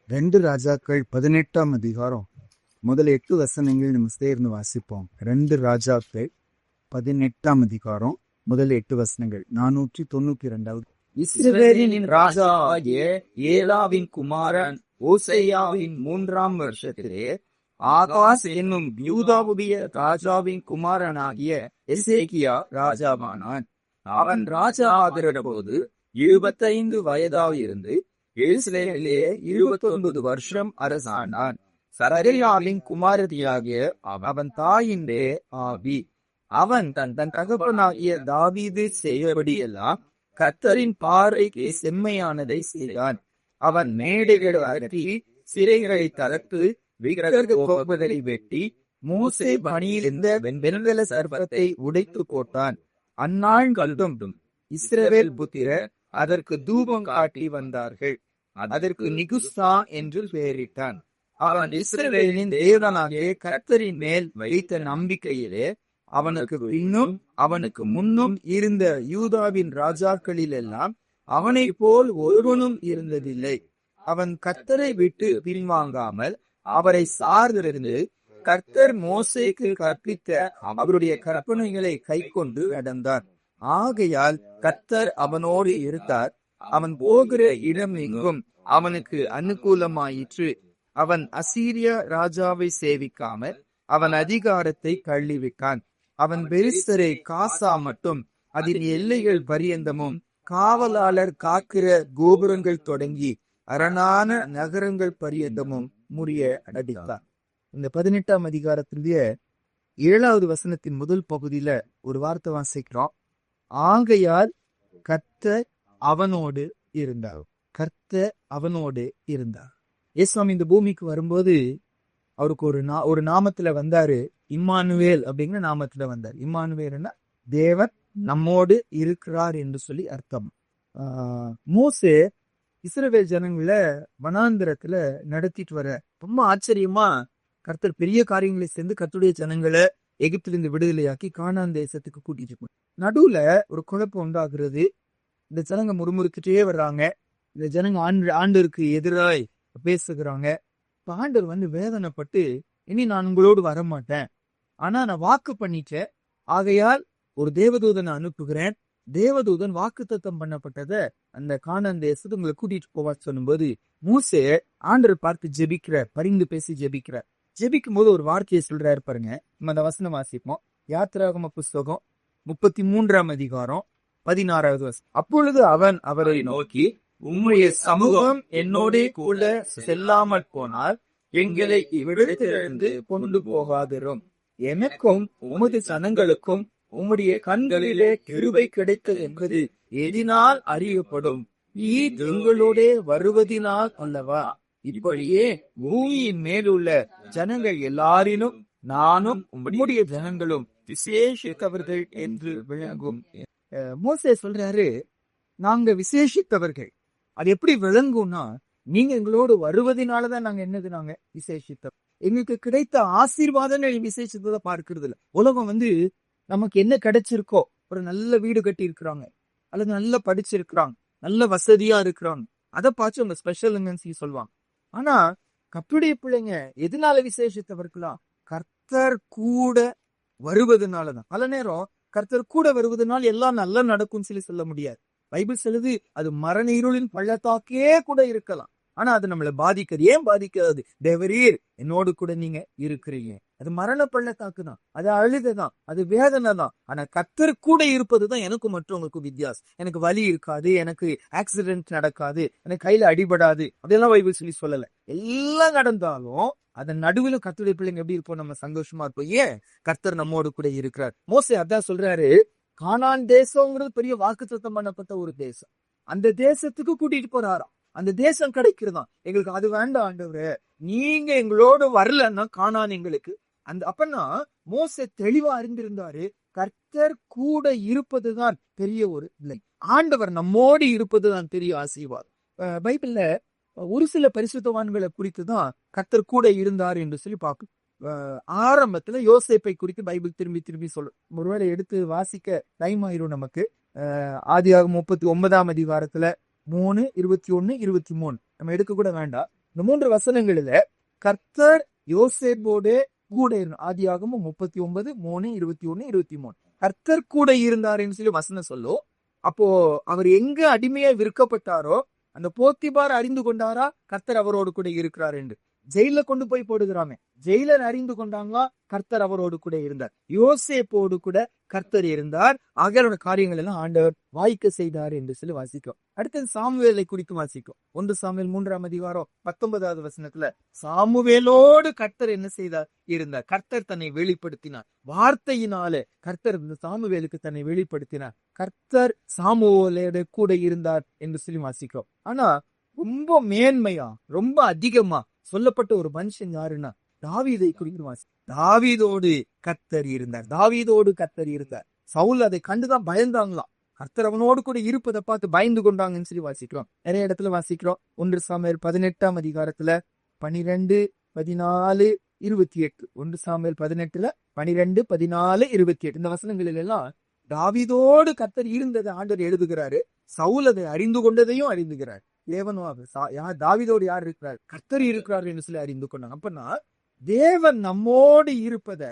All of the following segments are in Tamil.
2 ராஜாக்கள் 18ஆம் அதிகாரம் முதல் 8 வசனங்கள் நம்ம சேர்ந்து வாசிப்போம். 2 ராஜாக்கள் 18ஆம் அதிகாரம் முதல் 8 வசனங்கள். 492வது. இஸ்ரவேலின் ராஜாவாகிய ஏலாவின் குமாரன் ஓசையாவின் 3ஆம் வருஷத்திலே ஆகாஸ் என்னும் யூதாவுடைய ராஜாவின் குமாரனாகிய எசேக்கியா ராஜாவானான். அவன் ராஜா ஆகிற போது 25 வயதாயிருந்து எருசலேமிலே 29 வருஷம் அரசானான். சரரியாவின் குமாரதியாகிய அவன் தாயின்றே ஆவி. அவன் தன் தகப்பனாகிய தாவீது செய்யபடியெல்லாம் கர்த்தரின் பார்வைக்கு செம்மையானதை செய்தான். அவன் மேடைகளை அகற்றி சிறைகளை தளர்த்து விக்கிரகங்களை வெட்டி மோசே பணியில் இருந்த வெண்கல சர்ப்பத்தை உடைத்து போட்டான். அந்நாள்களும் இஸ்ரவேல் புத்திரர் அதற்கு தூபம் காட்டி வந்தார்கள். அதற்கு நிகுஸ்தா என்று பெயரிட்டான். அவன் இஸ்ரவேலின் தேவனாகிய கர்த்தரின் மேல் வைத்த நம்பிக்கையிலே அவனுக்கு பின்னும் அவனுக்கு முன்னும் இருந்த யூதாவின் ராஜாக்களில் எல்லாம் அவனை போல் ஒருவனும் இருந்ததில்லை. அவன் கர்த்தரை விட்டு பின்வாங்காமல் அவரை சார்ந்திருந்து கர்த்தர் மோசேக்கு கற்பித்த அவருடைய கற்பனைகளை கை கொண்டு நடந்தான். ஆகையால் கர்த்தர் அவனோடு இருந்தார். அவன் போகிற இடம் எங்கும் அவனுக்கு அனுகூலமாயிற்று. அவன் அசீரிய ராஜாவை சேவிக்காமல் அவன் அதிகாரத்தை தள்ளிவிட்டான். அவன் பெரிஸ்தரை காசா மட்டும் அதன் எல்லைகள் பரியந்தமும் காவலாளர் காக்கிற கோபுரங்கள் தொடங்கி அரணான நகரங்கள் பரியந்தமும் முறிய அடித்தான். இந்த 18ஆம் அதிகாரத்திலேயே 7வது வசனத்தின் முதல் பகுதியில ஒரு வார்த்தை வாசிக்கிறோம். ஆகையால் கர்த்தர் அவனோடு இருந்தார். கர்த்தர் அவனோடு இருந்தார். இயேசுவாமி இந்த பூமிக்கு வரும்போது அவருக்கு ஒரு நாமத்துல வந்தாரு. இம்மானுவேல் அப்படிங்கிற நாமத்துல வந்தார். இம்மானுவேல்னா தேவன் நம்மோடு இருக்கிறார் என்று சொல்லி அர்த்தம். மோசே இஸ்ரவேல் ஜனங்களை வனாந்திரத்துல நடத்திட்டு வர ரொம்ப ஆச்சரியமா கர்த்தர் பெரிய காரியங்களை சேர்ந்து கர்த்தருடைய ஜனங்களை எகிப்திலிருந்து விடுதலையாக்கி கானான் தேசத்துக்கு கூட்டிட்டு போய் நடுவுல ஒரு குழப்பம் உண்டாகிறது. இந்த ஜனங்க முறுமுறுக்கிட்டே வர்றாங்க. இந்த ஜனங்க ஆண்டருக்கு எதிராய் பேசுகிறாங்க. இப்ப ஆண்டவர் வேதனைப்பட்டு இனி நான் உங்களோடு வரமாட்டேன், ஆனா நான் வாக்கு பண்ணிட்டேன், ஆகையால் ஒரு தேவதூதனை அனுப்புகிறேன். தேவதூதன் வாக்குத்தத்தம் பண்ணப்பட்டத அந்த கானான் தேசத்தை உங்களை கூட்டிட்டு போவா சொல்லும்போது மோசே ஆண்டவர் பார்த்து ஜெபிக்கிறார், பரிந்து பேசி ஜெபிக்கிறார். ஜெபிக்கும் போது ஒரு வார்த்தையை சொல்றாரு பாருங்க. நம்ம அந்த வசனம் வாசிப்போம். யாத்திராகம புஸ்தகம் 33ஆம் அதிகாரம் 16வது வசனம். அப்பொழுது அவன் அவரை நோக்கி, உம்முடைய சமூகம் என்னோட கூட செல்லாமல் போனால் எங்களை இவ்விடத்திலிருந்து கொண்டு போகாதிரும். எனக்கும் உமது ஜனங்களுக்கும் உம்முடைய கண்களிலே கிருபை கிடைத்தது என்பது எதினால் அறியப்படும். எங்களோட வருவதினால் அல்லவா? இப்படியே பூமியின் மேலுள்ள ஜனங்கள் எல்லாரிலும் நானும் உம்முடைய ஜனங்களும் விசேஷித்தவர்கள் என்று விளங்கும். மோசே சொல்றாரு, நாங்க விசேஷித்தவர்கள். அது எப்படி விளங்கும்னா, நீங்க எங்களோடு வருவதனாலதான் நாங்க விசேஷித்தோம். எங்களுக்கு கிடைத்த ஆசீர்வாதங்கள் விசேஷத்தை பார்க்கறது இல்ல. உலகம் நமக்கு என்ன கிடைச்சிருக்கோ, ஒரு நல்ல வீடு கட்டி இருக்கிறாங்க, அல்லது நல்லா படிச்சிருக்கிறாங்க, நல்ல வசதியா இருக்கிறாங்க, அதை பார்த்து அவங்க ஸ்பெஷல் சொல்லுவாங்க. ஆனா கர்த்தருடைய பிள்ளைங்க எதனால விசேஷித்தவர்களா? கர்த்தர் கூட வருவதனாலதான். பல நேரம் கர்த்தர் கூட வருவதனால் எல்லாம் நல்லா நடக்கும் சொல்ல முடியாது. பைபிள் சொல்லுது, அது மரண இருளின் பள்ளத்தாக்கே கூட இருக்கலாம், ஆனா அது நம்மளை பாதிக்காது. ஏன் பாதிக்காது? தேவரீர் என்னோடு கூட நீங்க இருக்கிறீங்க. அது மரண பள்ளத்தாக்கு தான், அது அழுகைதான், அது வேதனை தான். ஆனா கர்த்தர் கூட இருப்பதுதான் எனக்கும் மற்றவங்களுக்கும் வித்தியாசம். எனக்கு வலி இருக்காது, எனக்கு ஆக்சிடென்ட் நடக்காது, எனக்கு கையில அடிபடாது, அப்படியெல்லாம் பைபிள் சொல்லல. எல்லாம் நடந்தாலும் அதன் நடுவில் கர்த்தருடைய பிள்ளைங்க எப்படி இருப்போம்? நம்ம சந்தோஷமா இருப்போம். ஏன்? கர்த்தர் நம்மோடு கூட இருக்கிறார். மோசே அதான் சொல்றாரு, கானான் தேசம்ங்கிறது பெரிய வாக்குத்தத்தம் பண்ணப்பட்ட ஒரு தேசம். அந்த தேசத்துக்கு கூட்டிட்டு போறாராம். அந்த தேசம் கிடைக்கிறதாம். எங்களுக்கு அது வேண்டாம் ஆண்டவரே, நீங்க எங்களோடு வரலன்னா கானான் எங்களுக்கு அப்பன்னா மோசே தெளிவா அறிந்திருந்தாரு, கர்த்தர் கூட இருப்பதுதான் பெரிய ஒரு இல்லை, ஆண்டவர் நம்மோடு இருப்பதுதான் பெரிய ஆசீர்வாதம். பைபிள்ல ஒரு சில பரிசுத்தவான்களை குறித்துதான் கர்த்தர் கூட இருந்தார் என்று சொல்லி பார்க்கும். ஆரம்பத்துல யோசேப்பை குறித்து பைபிள் திரும்பி சொல்லும். ஒருவேளை எடுத்து வாசிக்க டைம் ஆயிரும் நமக்கு. ஆதியாகமம் 39ஆம் அதிகாரத்துல 3, 21, 23 நம்ம எடுக்க கூட வேண்டாம். இந்த 3 வசனங்களில கர்த்தர் யோசேப்போடு கூட இருந்தார். ஆதியாகமம் 39:3-21-23 கர்த்தர் கூட இருந்தாருன்னு சொல்லி வசனம் சொல்லும். அப்போ அவர் எங்க அடிமையா விற்கப்பட்டாரோ அந்த போத்திபார் அறிந்து கொண்டாரா கர்த்தர் அவரோடு கூட இருக்கிறார் என்று. ஜெயில கொண்டு போய் போடுகிறாமே, ஜெயிலர் அறிந்து கொண்டாங்களா கர்த்தர் அவரோடு கூட இருந்தார். யோசேப்போடு கூட கர்த்தர் இருந்தார். ஆகியோட காரியங்கள் எல்லாம் ஆண்டவர் வாய்க்க செய்தார் என்று சொல்லி வாசிக்கும். அடுத்தது சாமுவேலை குறித்து வாசிக்கும். 1 சாமுவேல் 3:19 வசனத்துல சாமுவேலோடு கர்த்தர் என்ன செய்தார்? இருந்தார். கர்த்தர் தன்னை வெளிப்படுத்தினார். வார்த்தையினாலே கர்த்தர் சாமுவேலுக்கு தன்னை வெளிப்படுத்தினார். கர்த்தர் சாமுவேலோட கூட இருந்தார் என்று சொல்லி வாசிக்கும். ஆனா ரொம்ப மேன்மையா, ரொம்ப அதிகமா சொல்லப்பட்ட ஒரு மனுஷன் யாருன்னா தாவீதை குறித்து வாசி. தாவீதோடு கர்த்தர் இருந்தார். தாவீதோடு கர்த்தர் இருந்தார். சவுல் அதை கண்டுதான் பயந்தாங்களாம். கர்த்தர் அவனோடு கூட இருப்பதை பார்த்து பயந்து கொண்டாங்கன்னு சொல்லி வாசிக்கிறோம். நிறைய இடத்துல வாசிக்கிறோம். 1 சாமுவேல் 18 12, 14, 28. 1 சாமுவேல் 18 12, 14, 28 இந்த வசனங்களில் எல்லாம் தாவீதோடு கர்த்தர் இருந்ததை ஆண்டவர் எழுதுகிறாரு. சவுல் அதை அறிந்து கொண்டதையும் அறிந்துகிறார். தாவீதோடு யார் இருக்கிறார்? கர்த்தர் இருக்கிறார் என்று சொல்லி அறிந்து கொண்டாங்க. அப்பனா தேவன் நம்மோடு இருப்பத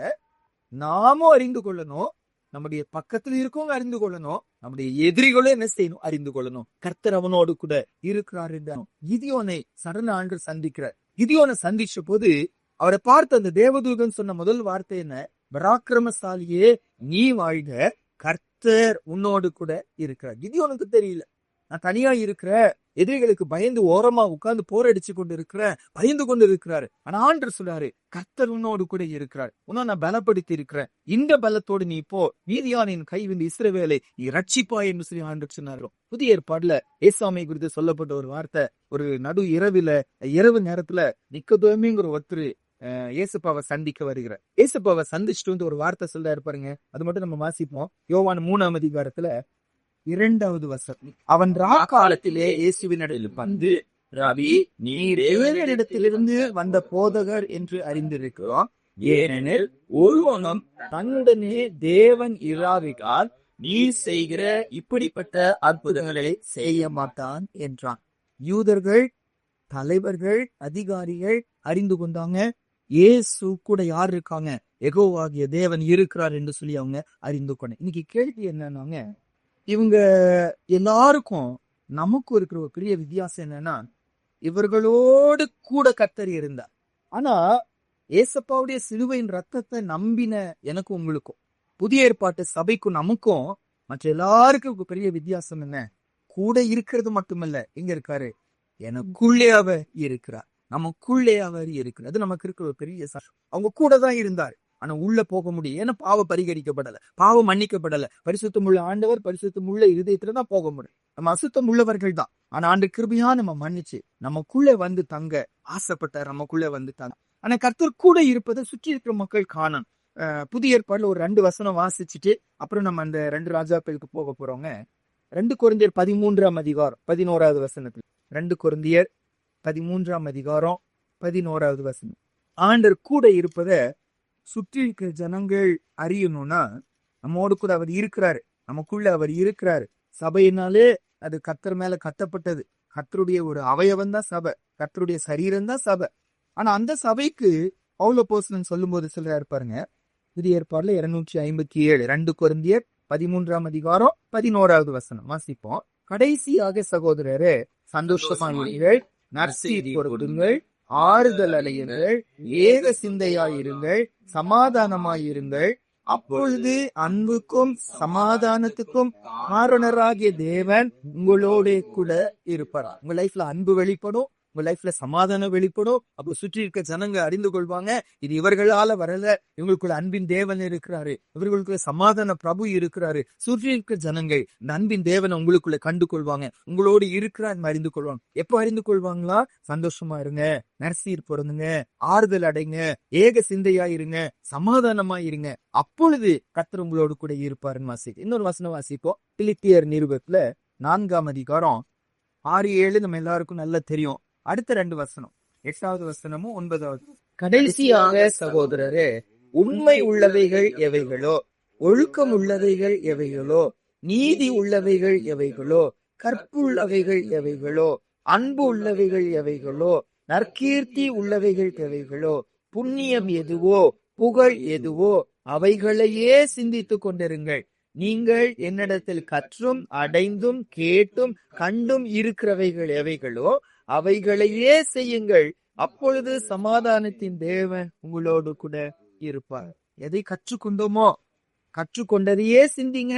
நாமும் அறிந்து கொள்ளணும். நம்முடைய பக்கத்துல இருக்கவங்க அறிந்து கொள்ளணும். நம்முடைய எதிரிகளும் என்ன செய்யணும்? அறிந்து கொள்ளணும். கர்த்தர் அவனோடு கூட இருக்கிறார் என்று கிதியோனை சடன ஆண்டு சந்திக்கிறார். கிதியோனை சந்திச்ச போது அவரை பார்த்து அந்த தேவதூதன் சொன்ன முதல் வார்த்தை என்ன? பராக்கிரமசாலியே நீ வாழ்க, கர்த்தர் உன்னோடு கூட இருக்கிறார். கிதியோனுக்கு தெரியல, நான் தனியா இருக்கிற, எதிரிகளுக்கு பயந்து ஓரமா உட்கார்ந்து போரடிச்சு கொண்டு இருக்கிற, பயந்து கொண்டு இருக்கிறாரு. ஆனா ஆண்டவர் சொல்றாரு, கர்த்தர் உன்னோடு கூட இருக்கிறார். உன்னை நான் பலப்படுத்தி இருக்கிறேன். இந்த பலத்தோடு நீ போ, மீதியானின் கைவிந்து இஸ்ரவேலை நீ ரட்சிப்பாய் என்று சொல்லி ஆண்டவர் சொன்னாரோ. புதிய ஏற்பாடுல ஏசாமை குறித்து சொல்லப்பட்ட ஒரு வார்த்தை. ஒரு நடு இரவு நேரத்துல நிக்கதோமிங்கிற ஒருத்தர் ஏசப்பாவை சந்திக்க வருகிறார். ஏசப்பாவை சந்திச்சுட்டு வந்து ஒரு வார்த்தை சொல்ல இருப்பாருங்க. அது மட்டும் நம்ம வாசிப்போம். யோவான் 3 2வது வசனம். அவன் ராக்காலத்திலே இயேசுவினிடத்தில் வந்து, ரவி, நீர் தேவனிடத்திலிருந்து வந்த போதகர் என்று அறிந்திருக்கிறோம். ஏனெனில் ஒருவனும் தன்னுடனே தேவன் இராவிட்டால் நீ செய்கிற இப்படிப்பட்ட அற்புதங்களை செய்ய மாட்டான் என்றான். யூதர்கள், தலைவர்கள், அதிகாரிகள் அறிந்து கொண்டாங்க இயேசு கூட யார் இருக்காங்க? யெகோவாகிய தேவன் இருக்கிறார் என்று சொல்லி அவங்க அறிந்து கொண்டாங்க. இன்னைக்கு கேள்வி என்னன்னாங்க, இவங்க எல்லாருக்கும் நமக்கு இருக்கிற ஒரு பெரிய வித்தியாசம் என்னன்னா, இவர்களோடு கூட கர்த்தர் இருந்தார். ஆனா ஏசப்பாவுடைய சிலுவையின் ரத்தத்தை நம்பின எனக்கும் உங்களுக்கும், புதிய ஏற்பாட்டு சபைக்கும் நமக்கும் மற்ற எல்லாருக்கும் பெரிய வித்தியாசம் என்ன? கூட இருக்கிறது மட்டுமல்ல, எங்க இருக்காரு? எனக்குள்ளே அவர் இருக்கிறார். நமக்குள்ளே அவர் இருக்கிறார். அது நமக்கு இருக்கிற ஒரு பெரிய சாட்சி. அவங்க கூட தான் இருந்தார், ஆனா உள்ள போக முடியும். ஏன்னா பாவம் பரிகரிக்கப்படல, பாவம் மன்னிக்கப்படல. பரிசுத்தம் உள்ள ஆண்டவர் பரிசுத்தம் உள்ள இருதயத்துலதான் போக முடியும். நம்ம அசுத்தம் உள்ளவர்கள் தான். ஆனா ஆண்டு கிருபையா நம்ம மன்னிச்சு நமக்குள்ள வந்து தங்க ஆசைப்பட்டார். நமக்குள்ள வந்து தங்க. ஆனா கர்த்தர் கூட இருப்பதை சுற்றி இருக்கிற மக்கள் காணணும். புதிய ஏற்பாடுல ஒரு 2 வசனம் வாசிச்சுட்டு அப்புறம் நம்ம அந்த 2 ராஜாக்களுக்கு போக போறோங்க. 2 கொரிந்தியர் 13 வசனத்துல 2 கொரிந்தியர் 13 11 வசனம். ஆண்டவர் கூட இருப்பத சுற்றி இருக்கிற ஜனங்கள் அறியணும்னா நம்மோடு கூட அவர் இருக்கிறாரு, நமக்குள்ள அவர் இருக்கிறாரு. சபையினாலே அது கர்த்தர் மேல கட்டப்பட்டது. கர்த்தருடைய ஒரு அவயவம் தான் சபை, கர்த்தருடைய சரீரம் தான் சபை. ஆனா அந்த சபைக்கு பவுல் அப்போஸ்தலன் சொல்லும் போது சொல்றாரு பாருங்க, புதிய ஏற்பாடுல 257 2 கொரிந்தியர் 13 11 வசனம் வாசிப்போம். கடைசியாக சகோதரரே, சந்தோஷமாயிருங்கள், நற்செய்தி பொருந்துங்கள், ஆறுதல் அடையுங்கள், ஏக சிந்தையாயிருங்கள், சமாதானமாயிருங்கள். அப்பொழுது அன்புக்கும் சமாதானத்துக்கும் காரணராகிய தேவன் உங்களோட கூட இருப்பார். உங்க லைஃப்ல அன்பு வெளிப்படும், உங்க லைஃப்ல சமாதானம் வெளிப்படும். அப்போ சுற்றி இருக்க ஜனங்க அறிந்து கொள்வாங்க, இது இவர்களால வரல, இவங்களுக்குள்ள அன்பின் தேவன் இருக்கிறாரு, இவர்களுக்குள்ள சமாதான பிரபு இருக்கிறாரு. சுற்றி இருக்க ஜனங்கள் இந்த அன்பின் தேவனை உங்களுக்குள்ள கண்டு கொள்வாங்க, உங்களோடு இருக்கிறார் அறிந்து கொள்வாங்க. எப்போ அறிந்து கொள்வாங்களா? சந்தோஷமா இருங்க, நற்செய்தி பொருந்துங்க, ஆறுதல் அடைங்க, ஏக சிந்தையா இருங்க, சமாதானமா இருங்க. அப்பொழுது கர்த்தர் உங்களோடு கூட இருப்பாருன்னு வாசிக்கும். இன்னொரு வசனம் வாசிப்போம். பிலிப்பியர் நிருபத்துல 4 6-7 நம்ம எல்லாருக்கும் நல்லா தெரியும். அடுத்த 2 வசனம், 8வது வசனமும் 9வது. கடைசியாக சகோதரரே, உண்மை உள்ளவைகள் எவைகளோ, ஒழுக்கம் உள்ளவைகள் எவைகளோ, நீதி உள்ளவைகள் எவைகளோ, கற்புள்ளவைகள் எவைகளோ, அன்பு உள்ளவைகள் எவைகளோ, நற்கீர்த்தி உள்ளவைகள் தேவைகளோ, புண்ணியம் எதுவோ, புகழ் எதுவோ, அவைகளையே சிந்தித்துக் கொண்டிருங்கள். நீங்கள் என்னிடத்தில் கற்றும் அடைந்தும் கேட்டும் கண்டும் இருக்கிறவைகள் எவைகளோ அவைகளையே செய்யுங்கள். அப்பொழுது சமாதானத்தின் தேவன் உங்களோடு கூட இருப்பார். எதை கற்றுக்கொண்டோமோ கற்றுக்கொண்டதையே சிந்திங்க,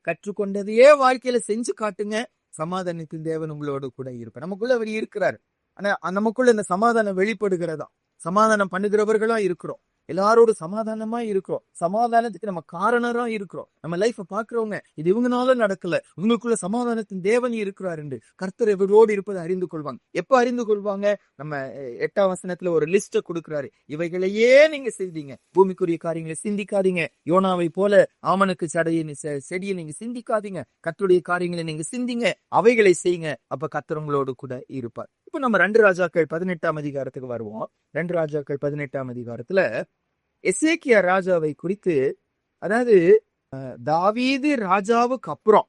கற்றுக்கொண்டதையே வாழ்க்கையில செஞ்சு காட்டுங்க. சமாதானத்தின் தேவன் உங்களோடு கூட இருப்பார். நமக்குள்ள அவர் இருக்கிறார். ஆனா நமக்குள்ள இந்த சமாதானம் வெளிப்படுகிறதா? சமாதானம் பண்ணுகிறவர்களா இருக்கிறோம். எல்லாரோட சமாதானமா இருக்கிறோம். சமாதானத்துக்கு நம்ம காரணரா இருக்கிறோம். நம்ம லைஃப பாக்குறவங்க இது இவங்கனால நடக்கல, உங்களுக்குள்ள சமாதானத்தின் தேவன் இருக்கிறார் என்று கர்த்தர் இவரோடு இருப்பதை அறிந்து கொள்வாங்க. எப்ப அறிந்து கொள்வாங்க? நம்ம 8ஆம் வசனத்துல ஒரு லிஸ்ட கொடுக்கிறாரு. இவைகளையே நீங்க செய்தீங்க. பூமிக்குரிய காரியங்களை சிந்திக்காதீங்க. யோனாவை போல ஆமனுக்கு செடியை நீங்க சிந்திக்காதீங்க. கர்த்தருடைய காரியங்களை நீங்க சிந்திங்க, அவைகளை செய்யுங்க. அப்ப கர்த்தர் உங்களோடு கூட இருப்பார். இப்ப நம்ம 2 ராஜாக்கள் 18ஆம் அதிகாரத்துக்கு வருவோம். 2 ராஜாக்கள் 18ஆம் அதிகாரத்துல எசேக்கியா ராஜாவை குறித்து, அதாவது தாவீது ராஜாவுக்கு அப்புறம்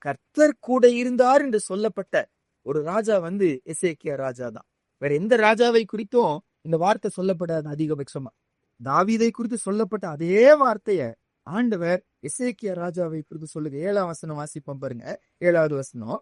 கர்த்தர் கூட இருந்தார் என்று சொல்லப்பட்ட ஒரு ராஜா எசேக்கியா ராஜா தான். வேற எந்த ராஜாவை குறித்தும் இந்த வார்த்தை சொல்லப்படாது. அதிகபட்சமா தாவீதை குறித்து சொல்லப்பட்ட அதே வார்த்தைய ஆண்டவர் எசேக்கியா ராஜாவை குறித்து சொல்லுங்க. 7ஆம் வசனம் வாசிப்போம் பாருங்க. 7வது வசனம்.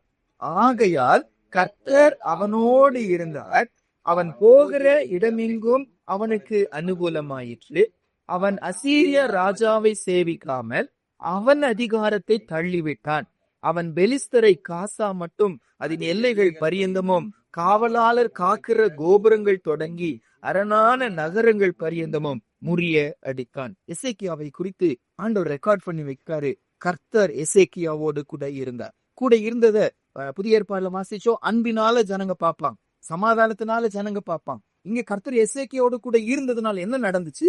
ஆகையால் கர்த்தர் அவனோடு இருந்தார், அவன் போகிற இடமெங்கும் அவனுக்கு அனுகூலமாயிற்று. அவன் அசீரிய ராஜாவை சேவிக்காமல் அவன் அதிகாரத்தை தள்ளிவிட்டான். அவன் பெலிஸ்தரை காசா மட்டும் அதன் எல்லைகள் பரியந்தமும், காவலாளர் காக்கிற கோபுரங்கள் தொடங்கி அரணான நகரங்கள் பரியந்தமும் முறிய அடித்தான். எசேக்கியாவை குறித்து ஆண்டவர் ரெக்கார்ட் பண்ணி வைக்காரு. கர்த்தர் எசேக்கியாவோடு கூட இருந்தார். கூட இருந்தத புதிய ஏற்பாடுல வாசிச்சோம். அன்பினால ஜனங்க பார்ப்பாங்க, சமாதானத்தினால ஜனங்க பார்ப்பாங்க. இங்க கர்த்தர் எசேக்கியாவோடு கூட இருந்ததுனால என்ன நடந்துச்சு?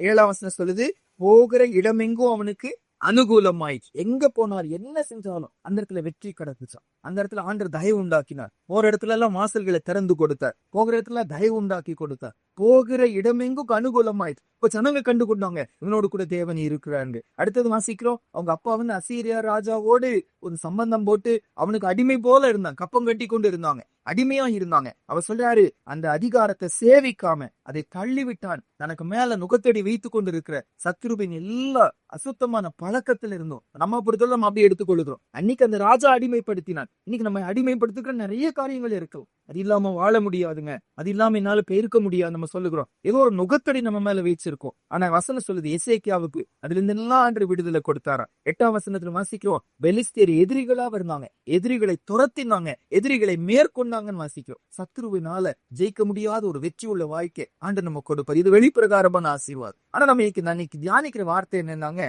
7ஆம் வசனம் சொல்லுது, போகிற இடமெங்கும் அவனுக்கு அனுகூலமாயிடுச்சு. எங்க போனார், என்ன செஞ்சாலும் அந்த இடத்துல வெற்றி கிடைச்சுச்சான். அந்த இடத்துல ஆண்டவர் தயவு உண்டாக்கினார். போற இடத்துல எல்லாம் வாசல்களை திறந்து கொடுத்தார். போகிற இடத்துல தயவு உண்டாக்கி கொடுத்தார். போகிற இடமெங்கும் அனுகூலமாயிடுச்சு. இப்ப ஜனங்க கண்டு கொண்டாங்க, இவனோடு கூட தேவன் இருக்கிறாங்க. அடுத்தது வாசிக்கிறோம், அவங்க அப்பா அசீரியா ராஜாவோடு ஒரு சம்பந்தம் போட்டு அவனுக்கு அடிமை போல இருந்தாங்க, கப்பம் கட்டி கொண்டு இருந்தாங்க, அடிமையா இருந்தாங்க. அவர் சொல்றாரு, அந்த அதிகாரத்தை சேவிக்காம அதை தள்ளிவிட்டான். தனக்கு மேல நுகத்தடி வைத்துக் கொண்டு இருக்கிற சத்ருவின் எல்லா அசுத்தமான பழக்கத்துல இருந்தோம். நம்ம பொறுத்தவரை நம்ம அப்படியே எடுத்துக்கொள்ளுகிறோம். அன்னைக்கு அந்த ராஜா அடிமைப்படுத்தினான். இன்னைக்கு நம்ம அடிமைப்படுத்துக்கிற நிறைய காரியங்கள் இருக்கும். அது இல்லாம வாழ முடியாதுங்க, அது இல்லாம என்னால பெருக்க முடியாது நம்ம சொல்லுகிறோம். ஏதோ ஒரு நுகத்தடி நம்ம மேல வச்சிருக்கோம். ஆனா வசனம் சொல்லுது, எசேக்கியாவுக்கு அதுல இருந்து எல்லாம் ஆண்டு விடுதலை கொடுத்தாராம். 8ஆம் வசனத்துல வாசிக்கிறோம், பெலிஸ்தர் எதிரிகளா இருந்தாங்க, எதிரிகளை துரத்தினாங்க, எதிரிகளை மேற்கொண்டாங்கன்னு வாசிக்கிறோம். சத்ருவினால ஜெயிக்க முடியாத ஒரு வெற்றி உள்ள வாழ்க்கை ஆண்டு நம்ம கொடுப்பார். இது வெளிப்பிரகாரமான ஆசீர்வாதம். ஆனா நம்ம இன்னைக்கு தியானிக்கிற வார்த்தை என்னன்னாங்க,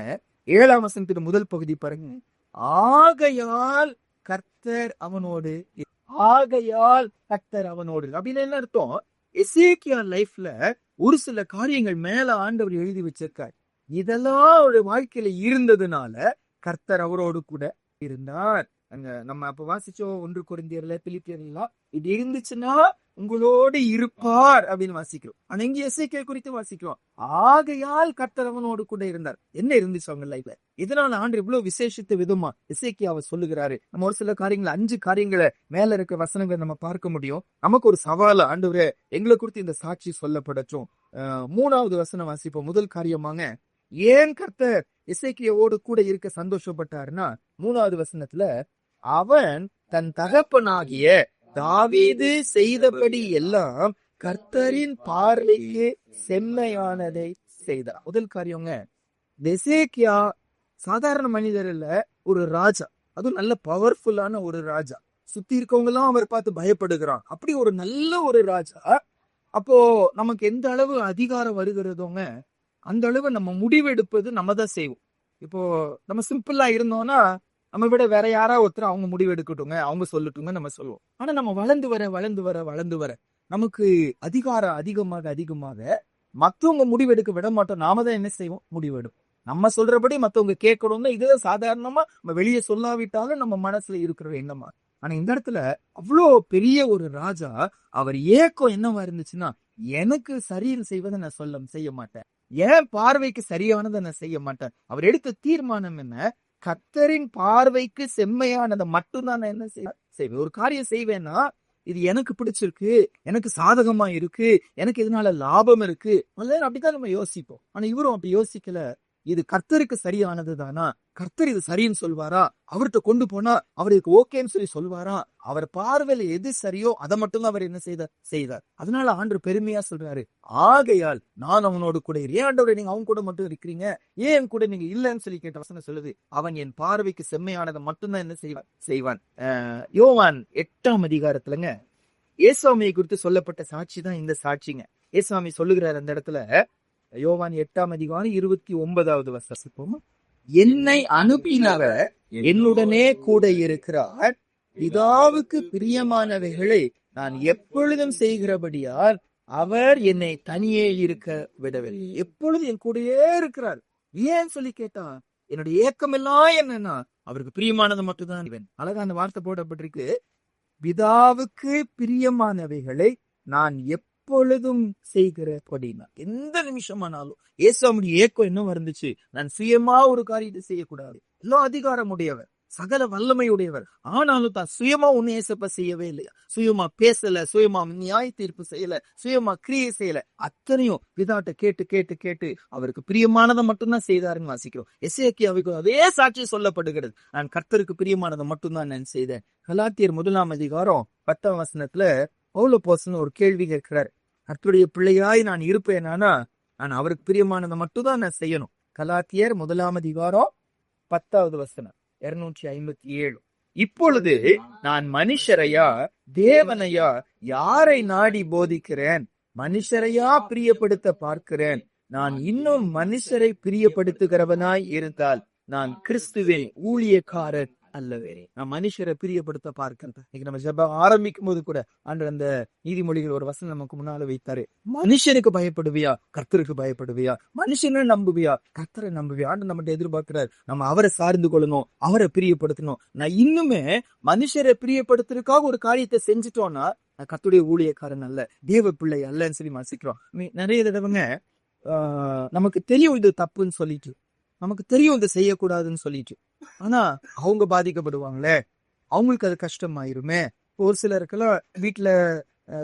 7ஆம் வசனத்தின் முதல் பகுதி பாருங்க. ஆகையால் கர்த்தர் அவனோடு, ஆகையால் கர்த்தர் அவனோடு அப்படின்னு என்ன அர்த்தம்? எசேக்கியா லைஃப்ல ஒரு சில காரியங்கள் மேல ஆண்டவர் எழுதி வச்சிருக்கார். இதெல்லாம் ஒரு வாழ்க்கையில இருந்ததுனால கர்த்தர் அவரோடு கூட இருந்தார். அங்க நம்ம அப்ப வாசிச்சோம் 1 கொரிந்தியர்ல, பிலிப்பியர்லாம், இது இருந்துச்சுன்னா உங்களோடு இருப்பார் அப்படின்னு வாசிக்கிறோம். ஆனா இங்க எசேக்கியா குறித்து வாசிக்கிறோம், ஆகையால் கர்த்தர் அவனோடு கூட இருந்தார். என்ன இருந்துச்சு அவங்க லைஃப்ல? இதனால ஆண்டு இவ்வளவு விசேஷித்த விதமா எசேக்கியாவை சொல்லுகிறாரு. நம்ம ஒரு சில காரியங்களை 5 காரியங்களை மேல இருக்க வசனங்களை நம்ம பார்க்க முடியும். நமக்கு ஒரு சவால ஆண்டவரே எங்களை குறித்து இந்த சாட்சி சொல்லப்படட்டும். 3வது வசனம் வாசிப்போம். முதல் காரியமாக ஏன் கர்த்தர் எசேக்கியாவோடு கூட இருக்க சந்தோஷப்பட்டாருன்னா, 3வது வசனத்துல அவன் தன் தகப்பனாகிய தாவீது செய்தபடி எல்லாம் கர்த்தரின் பார்வைக்கு செம்மையானதை செய்தார். முதல் காரியங்க, எசேக்கியா சாதாரண மனிதர் இல்ல, ஒரு ராஜா. அதுவும் நல்ல பவர்ஃபுல்லான ஒரு ராஜா. சுத்தி இருக்கவங்க எல்லாம் அவர் பார்த்து பயப்படுகிறான். அப்படி ஒரு நல்ல ஒரு ராஜா. அப்போ நமக்கு எந்த அளவு அதிகாரம் வருகிறதோங்க, அந்த அளவு நம்ம முடிவெடுப்பது நம்ம தான் செய்வோம். இப்போ நம்ம சிம்பிளா இருந்தோம்னா நம்ம விட வேற யாரா ஒருத்தர் அவங்க முடிவு எடுக்கட்டுங்க, அவங்க சொல்லட்டுங்க நம்ம சொல்லுவோம். ஆனா நம்ம வளர்ந்து வர நமக்கு அதிகாரம் அதிகமாக மத்தவங்க முடிவெடுக்க விட மாட்டோம். நாம தான் என்ன செய்வோம்? முடிவெடுப்போம். நம்ம சொல்றபடி மத்தவங்க கேட்கணும்னா இதுதான் சாதாரணமா நம்ம வெளியே சொல்லாவிட்டாலும் நம்ம மனசுல இருக்கிற எண்ணமா. ஆனா இந்த இடத்துல அவ்வளோ பெரிய ஒரு ராஜா, அவர் ஏக்கம் என்னவா இருந்துச்சுன்னா, எனக்கு சரின்னு செய்வதை நான் செய்ய மாட்டேன், என் பார்வைக்கு சரியானதை நான் செய்ய மாட்டேன். அவர் எடுத்த தீர்மானம் என்ன? கர்த்தரின் பார்வைக்கு செம்மையானதை மட்டும்தான் நான் என்ன செய்வேன். ஒரு காரியம் செய்வேன்னா இது எனக்கு பிடிச்சிருக்கு, எனக்கு சாதகமா இருக்கு, எனக்கு இதனால லாபம் இருக்கு, அப்படித்தான் நம்ம யோசிப்போம். ஆனா இவரும் அப்படி யோசிக்கல. இது கர்த்தருக்கு சரியானது தானா, கர்த்தர் இது சரின்னு சொல்வாரா, அவர்கிட்ட கொண்டு போனா அவருக்கு ஓகேன்னு சொல்வாரா, அவர் பார்வையில எது சரியோ அதை மட்டும்தான் அவர் என்ன செய்தார். அதனால ஆண்டவர் பெருமையா சொல்றாரு, ஆகையால் நான் அவனோடு கூட ஏன் ஆண்டவரே நீங்க அவங்க கூட மட்டும் இருக்கிறீங்க, ஏன் என் கூட நீங்க இல்லைன்னு கேட்ட வசனம் சொல்லுது, அவன் என் பார்வைக்கு செம்மையானதை மட்டும்தான் என்ன செய்வான். யோவான் 8ஆம் அதிகாரத்துலங்க ஏசாமியை குறித்து சொல்லப்பட்ட சாட்சி தான் இந்த சாட்சிங்க. ஏசாமி சொல்லுகிறார் அந்த இடத்துல, யோவான் 8ஆம் அதிகாரம் 29வது வசனம், என்னை அனுப்பினவர் என்னுடனே கூட இருக்கிறார், பிதாவுக்கு பிரியமானவைகளை நான் எப்பொழுதும் செய்கிறபடியால் அவர் என்னை தனியே இருக்க விடவில்லை. எப்பொழுதும் என் கூடயே இருக்கிறார். ஏன் கேட்டா, என்னுடைய ஏக்கம் எல்லாம் என்னன்னா அவருக்கு பிரியமானது மட்டும்தான். இவன் அழகா அந்த வார்த்தை போடப்பட்டிருக்கு, பிதாவுக்கு பிரியமானவைகளை நான் எப்பொழுதும் செய்கிறபடினா, எந்த நிமிஷமானாலும். ஏசாமுடைய ஏக்கம் என்ன இருந்துச்சு, நான் சுயமா ஒரு காரியத்தை செய்யக்கூடாது, எல்லாம் அதிகாரம் உடையவர், சகல வல்லமை உடையவர், ஆனாலும் தான் சுயமா ஒண்ணு ஏசப்ப செய்யவே இல்லையா, சுயமா பேசல, சுயமா நியாய தீர்ப்பு செய்யல, சுயமா கிரியை செய்யல, அத்தனையும் பிதாட்ட கேட்டு கேட்டு கேட்டு அவருக்கு பிரியமானதை மட்டும்தான் செய்தாருன்னு வாசிக்கிறோம். எசேக்கியாவுக்கு அதே சாட்சி சொல்லப்படுகிறது, நான் கர்த்தருக்கு பிரியமானதை மட்டும்தான் நான் செய்தேன். கலாத்தியர் 1ஆம் அதிகாரம் 10ஆம் வசனத்துல பவுல் அப்போஸ்தலன் ஒரு கேள்வி கேட்கிறார், கர்த்தருடைய பிள்ளையாய் நான் இருப்பேனானா நான் அவருக்கு பிரியமானதை மட்டும்தான் நான் செய்யணும். கலாத்தியர் 1ஆம் அதிகாரம் 10வது வசனம் 257. இப்பொழுது நான் மனுஷரையா தேவனையா யாரை நாடி போதிக்கிறேன், மனுஷரையா பிரியப்படுத்த பார்க்கிறேன், நான் இன்னும் மனுஷரை பிரியப்படுத்துகிறவனாய் இருந்தால் நான் கிறிஸ்துவின் ஊழியக்காரன் அல்லவே. நான் மனுஷரை பிரியப்படுத்த பார்க்கிறேன். இன்னைக்கு நம்ம ஜெபம் ஆரம்பிக்கும் போது கூட ஆண்டவர் அந்த நீதிமொழிகள் ஒரு வசனம் நமக்கு முன்னால வைத்தாரு, மனுஷனுக்கு பயப்படுவியா கர்த்தருக்கு பயப்படுவியா, மனுஷனை நம்புவியா கர்த்தரை நம்புவியா. ஆண்டவர் நம்மகிட்ட எதிர்பார்க்கிறார் நம்ம அவரை சார்ந்து கொள்ளணும், அவரை பிரியப்படுத்தணும். நான் இன்னுமே மனுஷரை பிரியப்படுத்துறதுக்காக ஒரு காரியத்தை செஞ்சுட்டோம்னா நான் கர்த்தருடைய ஊழியக்காரன் அல்ல, தேவ பிள்ளை அல்லன்னு வாசிக்கிறோம். நிறைய தடவைங்க நமக்கு தெரியும் இது தப்புன்னு சொல்லிட்டு, நமக்கு தெரியும் இதை செய்யக்கூடாதுன்னு சொல்லிட்டு, ஆனா அவங்க பாதிக்கப்படுவாங்களே, அவங்களுக்கு அது கஷ்டமாயிருமே. ஒரு சிலருக்கெல்லாம் வீட்டுல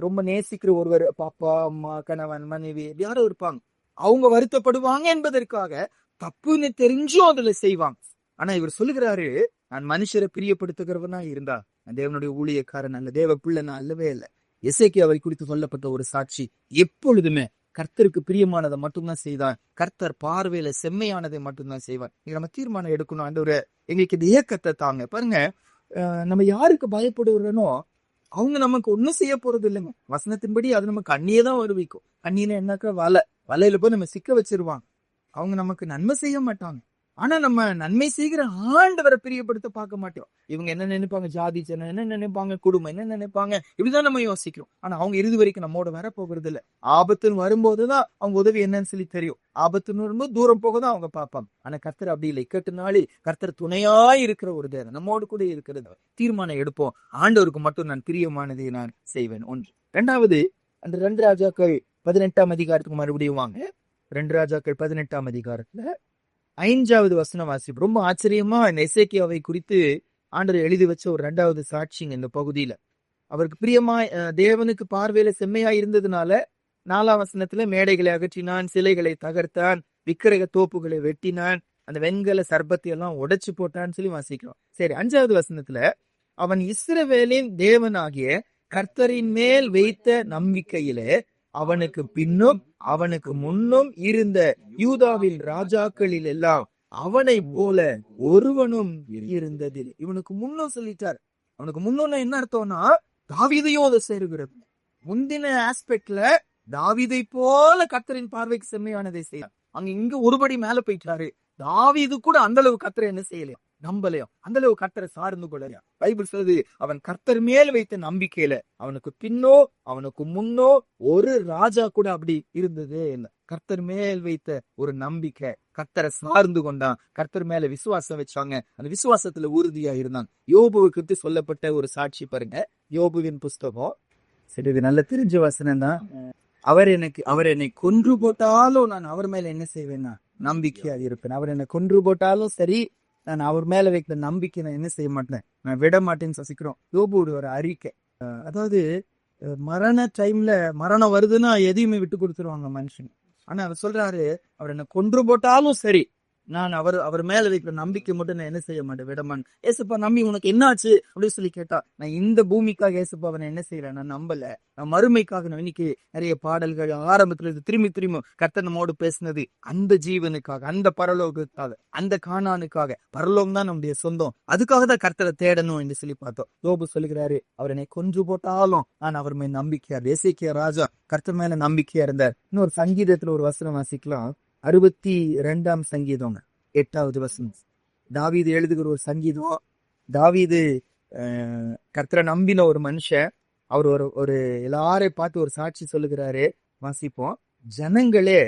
ரொம்ப நேசிக்கிற ஒருவர், பாப்பா அம்மா கணவன் மனைவி யாரும் இருப்பாங்க, அவங்க வருத்தப்படுவாங்க என்பதற்காக தப்புன்னு தெரிஞ்சும் அதுல செய்வாங்க. ஆனா இவர் சொல்லுகிறாரு, நான் மனுஷரை பிரியப்படுத்துகிறவனா இருந்தா நான் தேவனுடைய ஊழியக்காரன் அல்ல, தேவ பிள்ளை நான் அல்லவே இல்லை. எசேக்கியாவை குறித்து சொல்லப்பட்ட ஒரு சாட்சி, எப்பொழுதுமே கர்த்தருக்கு பிரியமானதை மட்டும்தான் செய்தான், கர்த்தர் பார்வையில செம்மையானதை மட்டும்தான் செய்வான். நீங்க நம்ம தீர்மானம் எடுக்கணும், ஆண்டவரே எங்களுக்கு இந்த ஏக்கத்தை தாங்க. பாருங்க, நம்ம யாருக்கு பயப்படுறனோ அவங்க நமக்கு ஒன்னும் செய்ய போறது இல்லைங்க. வசனத்தின்படி அது நமக்கு அண்ணியே தான் வருவிக்கும். அண்ணின்னு என்னக்கா வலையில போய் நம்ம சிக்க வச்சிருவாங்க, அவங்க நமக்கு நன்மை செய்ய மாட்டாங்க. ஆனா நம்ம நன்மை செய்கிற ஆண்டவரை பிரியப்படுத்த பார்க்க மாட்டோம். இவங்க என்ன நினைப்பாங்க, ஜாதி ஜனம் என்ன நினைப்பாங்க, குடும்பம் என்ன நினைப்பாங்க, இப்படிதான் நம்ம யோசிக்கிறோம். ஆனா அவங்க இறுதி வரைக்கும் நம்மோட வர போகிறது இல்ல. ஆபத்துன்னு வரும்போதுதான் அவங்க உதவி என்னன்னு சொல்லி தெரியும், ஆபத்துன்னு வரும்போது தூரம் போகதான் அவங்க பார்ப்பாங்க. ஆனா கர்த்தர் அப்படி இல்லை, கேட்டு நாளே கர்த்தர் துணையாய் இருக்கிற ஒரு தேவன் நம்மோடு கூட இருக்கிறது. தீர்மானம் எடுப்போம், ஆண்டவருக்கு மட்டும் நான் பிரியமானதை நான் செய்வேன். ஒன்று. இரண்டாவது, அந்த 2 ராஜாக்கள் 18ஆம் அதிகாரத்துக்கு மறுபடியும் வாங்க. 2 ராஜாக்கள் 18ஆம் அதிகாரத்துல 5வது வசனம் வாசிப்பு. ரொம்ப ஆச்சரியமா இந்த எசேக்கியாவை குறித்து ஆண்டவர் எழுதி வச்ச ஒரு 2வது சாட்சிங்க இந்த பகுதியில. அவருக்கு பிரியமா தேவனுக்கு பார்வையில செம்மையா இருந்ததுனால 4ஆம் வசனத்துல மேடைகளை அகற்றினான், சிலைகளை தகர்த்தான், விக்கிரக தோப்புகளை வெட்டினான், அந்த வெண்கல சர்பத்தை எல்லாம் உடைச்சு போட்டான்னு சொல்லி வாசிக்கிறோம். சரி, 5வது வசனத்துல அவன் இஸ்ரவேலின் தேவனாகிய கர்த்தரின் மேல் வைத்த நம்பிக்கையிலே அவனுக்கு பின்னும் அவனுக்கு முன்னும் இருந்த யூதாவின் ராஜாக்களில் எல்லாம் அவனை போல ஒருவனும் இருந்ததில்லை. இவனுக்கு முன்னும் சொல்லிட்டார். அவனுக்கு முன்னோன்னா என்ன அர்த்தம்னா, தாவீதையும் அதை சேருகிறது. முந்தின ஆஸ்பெக்ட்ல தாவீதை போல கர்த்தரின் பார்வைக்கு செம்மையானதை செய்ய, அங்க இங்க ஒருபடி மேல போயிட்டாரு. தாவீது கூட அந்த அளவு கர்த்தரை என்ன செய்யலையா, நம்பலையா, அந்த அளவு கர்த்தரை சார்ந்து கொள்ளலையா. பைபிள் சொல்லுது, அவன் கர்த்தர் மேல் வைத்த நம்பிக்கையில அவனுக்கு பின்னோ அவனுக்கு முன்னோ ஒரு ராஜா கூட அப்படி இருந்ததே இல்லை. கர்த்தர் மேல் வைத்த ஒரு நம்பிக்கை, கர்த்தரை சார்ந்து கொண்டான், கர்த்தர் மேல விசுவாசம் வச்சாங்க, அந்த விசுவாசத்துல உறுதியா இருந்தான். யோபுவுக்கு சொல்லப்பட்ட ஒரு சாட்சி பாருங்க, யோபுவின் புஸ்தகம். சரி, இது நல்ல தெரிஞ்ச வசனம் தான். அவர் என்னை கொன்று போட்டாலும் நான் அவர் மேல என்ன செய்வேன்னா நம்பிக்கையா இருப்பேன். அவர் என்னை கொன்று போட்டாலும் சரி, நான் அவர் மேல வைக்கிற நம்பிக்கை நான் என்ன செய்ய மாட்டேன், நான் விட மாட்டேன்னு சசிக்கிறோம். யோபுவோட ஒரு அறிக்கை. அதாவது மரண டைம்ல மரணம் வருதுன்னா எதையுமே விட்டு கொடுத்துருவாங்க மனுஷன். ஆனா அவர் சொல்றாரு, அவர் என்ன கொன்று போட்டாலும் சரி, நான் அவர் மேல வைக்கிற நம்பிக்கை மட்டும் நான் என்ன செய்ய மாட்டேன், விடமான். ஏசப்பா நம்பி உனக்கு என்னாச்சு அப்படின்னு சொல்லி கேட்டா, நான் இந்த பூமிக்காக ஏசப்பா அவனை என்ன செய்யறேன், நான் நம்பல, நான் மறுமைக்காக. நான் இன்னைக்கு நிறைய பாடல்கள் ஆரம்பத்துல இருந்து திரும்பி கர்த்தர் நம்மோடு பேசினது அந்த ஜீவனுக்காக, அந்த பரலோகத்துக்காக, அந்த கானானுக்காக. பரலோகம் தான் நம்முடைய சொந்தம், அதுக்காக தான் கர்த்தரை தேடணும் என்று சொல்லி பார்த்தோம். யோபு சொல்லுகிறாரு, அவர் என்னை கொன்று போட்டாலும் நான் அவர் மேல் நம்பிக்கையா. எசேக்கியா ராஜா கர்த்தர் மேல நம்பிக்கையா இருந்தார். இன்னொரு சங்கீதத்துல ஒரு வசனம் வாசிக்கலாம். 62ஆம் சங்கீதம் 8வது வசனம். தாவீது எழுதுகிற ஒரு சங்கீதம். தாவீது கர்த்தரை நம்பின ஒரு மனுஷன். அவர் ஒரு எல்லாரையும் பார்த்து ஒரு சாட்சி சொல்லுகிறாரு, வாசிப்போம். ஜனங்களே,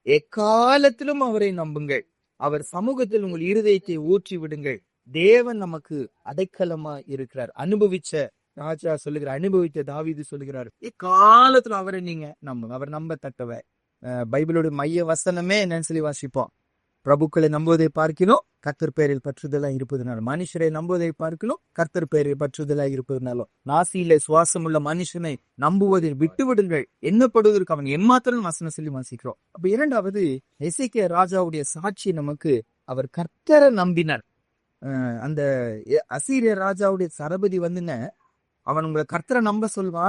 எக்காலத்திலும் அவரை நம்புங்கள், அவர் சமூகத்தில் உங்கள் இருதயத்தை ஊற்றி விடுங்கள். தேவன் நமக்கு அடைக்கலமா இருக்கிறார். அனுபவிச்ச ராஜா சொல்லுகிறார், அனுபவித்த தாவீது சொல்லுகிறார், எக்காலத்துல அவரை நீங்க நம்புங்க, அவர் நம்ப தக்கவர். பைபிளோட மைய வசனமே என்னன்னு சொல்லி வாசிப்போம். பிரபுக்களை நம்புவதை பார்க்கணும், கர்த்தர் பேரில் பற்றுதலா இருப்பதுனாலும். மனுஷரை நம்புவதை பார்க்கணும், கர்த்தர் பேரில் பற்றுதலா இருப்பதுனாலும். நாசியில சுவாசம் உள்ள மனுஷனை நம்புவதை விட்டு விடுங்கள், எண்ணப்படுவதற்கு அவன் எம்மாத்திரம் வசனம் சொல்லி வாசிக்கிறோம். அப்ப இரண்டாவது, எசேக்கியா ராஜாவுடைய சாட்சி நமக்கு, அவர் கர்த்தரை நம்பினார். அந்த அசீரிய ராஜாவுடைய சரபதி அவன் உங்களை கர்த்தரை நம்ப சொல்வா,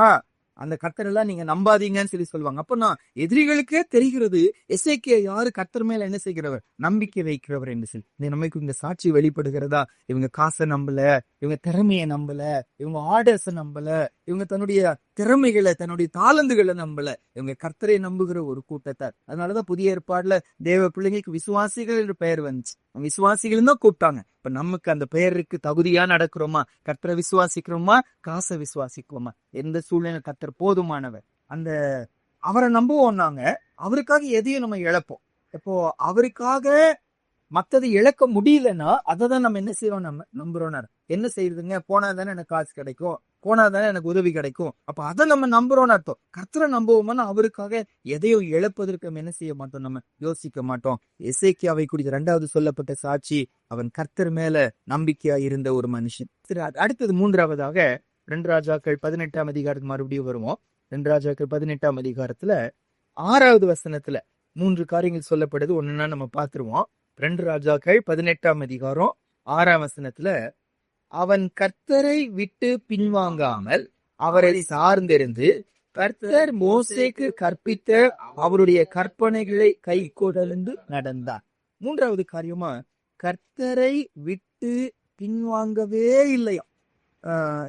அந்த கர்த்தரெல்லாம் நீங்க நம்பாதீங்கன்னு சொல்லி சொல்லுவாங்க. அப்ப நான் எதிரிகளுக்கே தெரிகிறது எசேக்கியா யாரு கர்த்தர் மேல என்ன செய்கிறவர், நம்பிக்கை வைக்கிறவர் என்று சொல்லி. நமக்கு இந்த சாட்சி வெளிப்படுகிறதா? இவங்க காசை நம்பல, இவங்க திறமையை நம்பல, இவங்க ஆர்டர்ஸை நம்பல, இவங்க தன்னுடைய திறமைகளை, தன்னுடைய தாளந்துகளை நம்பல, இவங்க கர்த்தரை நம்புகிற ஒரு கூட்டத்தார். அதனாலதான் புதிய ஏற்பாடுல தேவ பிள்ளைங்களுக்கு விசுவாசிகள் என்று பெயர் வந்துச்சு. விசுவாசிகள் தான் கூப்பிட்டாங்க. இப்ப நமக்கு அந்த பெயருக்கு தகுதியா நடக்கிறோமா? கர்த்தரை விசுவாசிக்கிறோமா, காசை விசுவாசிக்கிறோமா? எந்த சூழ்நிலை கர்த்தர் போதுமானவர். அந்த அவரை நம்புவோம். நாங்க அவருக்காக எதையும் நம்ம இழப்போம். இப்போ அவருக்காக மத்ததை இழக்க முடியலன்னா அதை தான் நம்ம என்ன செய்யறோம், நம்ம நம்புறோம். என்ன செய்யுதுங்க, போனா தானே எனக்கு காசு கிடைக்கும், போனா தானே எனக்கு உதவி கிடைக்கும். அப்ப அதை நம்ம நம்புறோம்னு அர்த்தம். கர்த்தரை நம்புவோம்னா அவருக்காக எதையும் இழப்பதற்கு நம்ம என்ன செய்ய மாட்டோம், நம்ம யோசிக்க மாட்டோம். எசேக்கியாவை குறித்து இரண்டாவது சொல்லப்பட்ட சாட்சி, அவன் கர்த்தர் மேல நம்பிக்கையா இருந்த ஒரு மனுஷன். அடுத்தது மூன்றாவதாக 2 ராஜாக்கள் 18ஆம் அதிகாரத்துக்கு மறுபடியும் வருவோம். 2 ராஜாக்கள் 18ஆம் அதிகாரத்துல 6வது வசனத்துல 3 காரியங்கள் சொல்லப்படுது. ஒண்ணுன்னா நம்ம பார்த்துருவோம். 2 ராஜாக்கள் 18ஆம் அதிகாரம் 6ஆம் வசனத்துல, அவன் கர்த்தரை விட்டு பின்வாங்காமல் அவரை சார்ந்திருந்து கர்த்தர் மோசேக்கு கற்பித்த அவருடைய கற்பனைகளை கை கொடர்ந்து நடந்தார். 3வது காரியமா, கர்த்தரை விட்டு பின்வாங்கவே இல்லையா.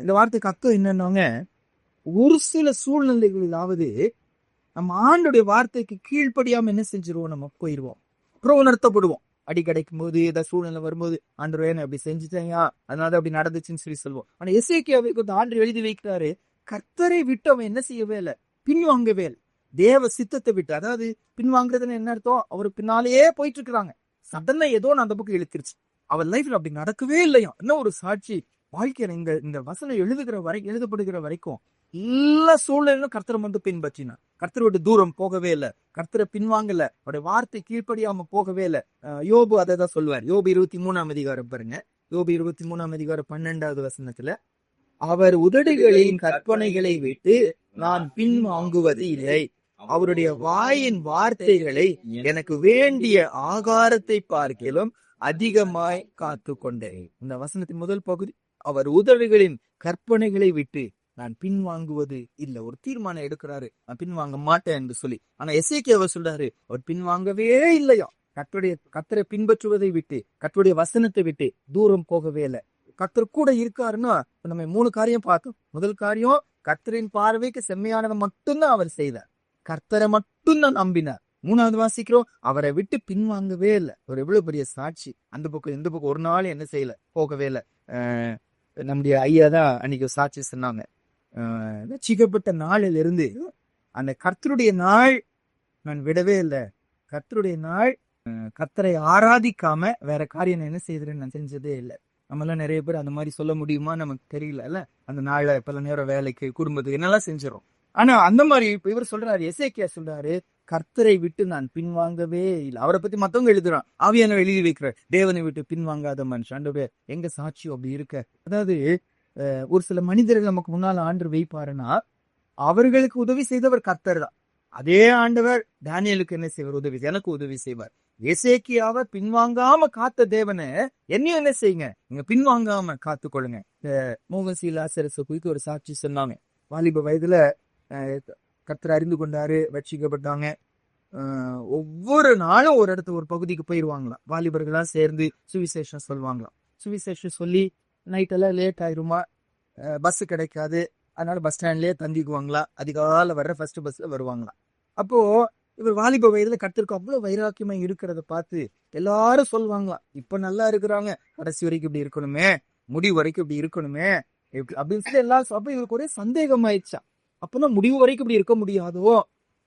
இந்த வார்த்தைக்கு அர்த்தம் என்னன்னாங்க, ஒரு சில சூழ்நிலைகளிலாவது நம்ம ஆண்டுடைய வார்த்தைக்கு கீழ்ப்படியாம என்ன செஞ்சிருவோம், நம்ம போயிடுவோம், அப்புறம் உணர்த்தப்படுவோம். அடி கிடைக்கும் போது, ஏதாவது சூழ்நிலை வரும்போது, ஆண்டவரே நான் அப்படி செஞ்சுட்டேயா, அதனால அப்படி நடந்துச்சுன்னு சொல்லி சொல்லுவோம். ஆனா எசேக்கியாவை கொஞ்சம் ஆண்டு எழுதி வைக்கிறாரு, கர்த்தரை விட்டு அவன் என்ன செய்யவே இல்லை, பின்வாங்கவே இல்லை. தேவ சித்தத்தை விட்டு, அதாவது பின்வாங்குறதுன்னு என்ன அர்த்தம், அவர் பின்னாலேயே போயிட்டு இருக்கிறாங்க. சடனா ஏதோ நான் அந்த பக்கம் இழுத்துருச்சு. அவர் லைஃப்ல அப்படி நடக்கவே இல்லையா. என்ன ஒரு சாட்சி வாழ்க்கையில. இந்த வசனம் எழுதப்படுகிற வரைக்கும் எல்லா சூழ்நிலையும் கர்த்தரை வந்து பின்பற்றினார். கர்த்தரை விட்டு தூரம் போகவே இல்லை, கர்த்தரை பின்வாங்கல, அவருடைய வார்த்தை கீழ்ப்படியாம போகவே இல்லை. யோபு அதை தான் சொல்லுவார். யோபு 23ஆம் அதிகாரம் பாருங்க. யோபு 23ஆம் அதிகாரம் 12வது வசனத்துல, அவர் உதடுகளின் கற்பனைகளை விட்டு நான் பின்வாங்குவது இல்லை, அவருடைய வாயின் வார்த்தைகளை எனக்கு வேண்டிய ஆகாரத்தை பார்க்கிலும் அதிகமாய் காத்து கொண்டேன். இந்த வசனத்தின் முதல் பகுதி, அவர் உதடுகளின் கற்பனைகளை விட்டு நான் பின்வாங்குவது இல்லை. ஒரு தீர்மானம் எடுக்கிறாரு, நான் பின்வாங்க மாட்டேன் என்று சொல்லி. ஆனா எசேக்கியாவை சொல்றாரு, அவர் பின்வாங்கவே இல்லையா. கர்த்தரை பின்பற்றுவதை விட்டு, கர்த்தருடைய வசனத்தை விட்டு தூரம் போகவே இல்லை. கர்த்தர் கூட இருக்காருன்னா நம்ம 3 காரியம் பார்த்தோம். முதல் காரியம், கர்த்தரின் பார்வைக்கு செம்மையானதை மட்டும்தான் அவர் செய்தார், கர்த்தரை மட்டும்தான் நம்பினார். 3வது வாசிக்கிறோம், அவரை விட்டு பின்வாங்கவே இல்லை. ஒரு எவ்வளவு பெரிய சாட்சி. அந்த பக்கம் இந்த பக்கம் ஒரு நாள் என்ன செய்யல, போகவே இல்லை. நம்முடைய ஐயா தான் அன்னைக்கு சாட்சி சொன்னாங்க. ரட்சிக்கப்பட்ட நாளில் இருந்து அந்த கர்த்தருடைய நாள் நான் விடவே இல்லை. கர்த்தருடைய நாள், கர்த்தரை ஆராதிக்காம வேற காரியம் என்ன செய்யறேன்னு நான் செஞ்சதே இல்லை. நம்மளாம் நிறைய பேர் அந்த மாதிரி சொல்ல முடியுமா நமக்கு தெரியல. அந்த நாள்ல பல நேரம் வேலைக்கு, குடும்பத்துக்கு என்னெல்லாம் செஞ்சிடும். ஆனா அந்த மாதிரி இப்ப இவர் சொல்றாரு, எசேக்கியா சொல்றாரு, கர்த்தரை விட்டு நான் பின்வாங்கவே இல்லை. அவரை பத்தி மத்தவங்க எழுதுறான், ஆவியான எழுதி வைக்கிறார், தேவனை விட்டு பின்வாங்காத மனுஷன். எங்க சாட்சியம் அப்படி இருக்க. அதாவது ஒரு சில மனிதர்கள் நமக்கு முன்னால ஆண்டு வைப்பாருன்னா அவர்களுக்கு உதவி செய்தவர் கர்த்தர் தான். அதே ஆண்டவர் தானியேலுக்கு என்ன செய்வார்? உதவி, எனக்கு உதவி செய்வார். எசேக்கியாவை பின்வாங்காம காத்த தேவனை என்னையும் என்ன செய்யுங்க, நீங்க பின்வாங்காம காத்து கொள்ளுங்க. மோகசி லாசரஸை குறித்து ஒரு சாட்சி சொன்னாங்க. வாலிப வயதுல கர்த்தர் அறிந்து கொண்டாரு, ரட்சிக்கப்பட்டாங்க. ஒவ்வொரு நாளும் ஒரு இடத்துக்கு ஒரு பகுதிக்கு போயிருவாங்களாம். வாலிபர்களா சேர்ந்து சுவிசேஷம் சொல்லுவாங்களாம். சுவிசேஷம் சொல்லி நைட்டெல்லாம் லேட் ஆயிருமா, பஸ் கிடைக்காது, அதனால பஸ் ஸ்டாண்ட்லயே தந்திக்குவாங்களா, அதிகாலை வர்ற ஃபர்ஸ்ட் பஸ்ல வருவாங்களாம். அப்போ இவர் வாலிப வயதுல கர்த்தருக்கு அவ்வளவு வைராக்கியமா இருக்கிறத பார்த்து எல்லாரும் சொல்லுவாங்களாம், இப்ப நல்லா இருக்கிறாங்க, கடைசி வரைக்கும் இப்படி இருக்கணுமே, முடிவு வரைக்கும் இப்படி இருக்கணுமே அப்படின்னு சொல்லி எல்லாரும். அப்ப இவருக்கு ஒரே சந்தேகம் ஆயிடுச்சா, அப்பனா முடிவு வரைக்கும் இப்படி இருக்க முடியாதோ,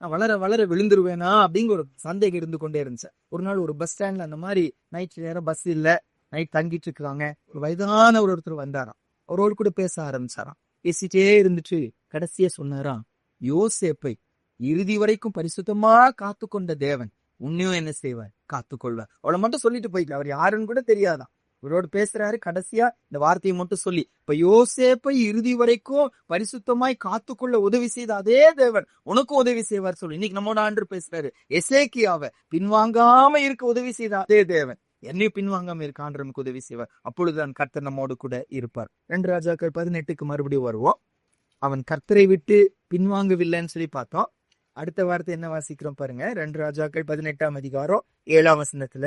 நான் வளர வளர விழுந்துருவேனா அப்படிங்கிற ஒரு சந்தேகம் இருந்து கொண்டே இருந்துச்சு. ஒரு நாள் ஒரு பஸ் ஸ்டாண்ட்ல அந்த மாதிரி நைட் நேரம் பஸ் இல்ல, நைட் தங்கிட்டு இருக்காங்க. ஒரு வயதான ஒருத்தர் வந்தாராம், அவரோடு கூட பேச ஆரம்பிச்சாராம். பேசிட்டே இருந்துட்டு கடைசியா சொன்னாராம், யோசேப்பை இறுதி வரைக்கும் பரிசுத்தமா காத்து கொண்ட தேவன் உன்னையும் என்ன செய்வார்? காத்துக்கொள்வார். அவளை மட்டும் சொல்லிட்டு போயிட்டு, அவர் யாருன்னு கூட தெரியாதான். இவரோடு பேசுறாரு, கடைசியா இந்த வார்த்தையை மட்டும் சொல்லி, இப்ப யோசேப்பை இறுதி வரைக்கும் பரிசுத்தமாய் காத்துக்கொள்ள உதவி செய்த அதே தேவன் உனக்கும் உதவி செய்வார் சொல்லி இன்னைக்கு நம்மோட ஆண்டு பேசுறாரு. எசேக்கியாவை பின்வாங்காம இருக்க உதவி செய்த அதே தேவன் என்னையும் பின்வாங்காம இருக்க ஆண்டவனுக்கு உதவி செய்வார். அப்பொழுதுதான் கர்த்தர் நம்மோடு கூட இருப்பார். 2 ராஜாக்கள் 18 மறுபடியும் வருவோம். அவன் கர்த்தரை விட்டு பின்வாங்கவில்லைன்னு சொல்லி பார்த்தோம். அடுத்த வார்த்தை என்ன வாசிக்கிறோம் பாருங்க. 2 ராஜாக்கள் 18 அதிகாரம் 7ஆம் வசனத்துல,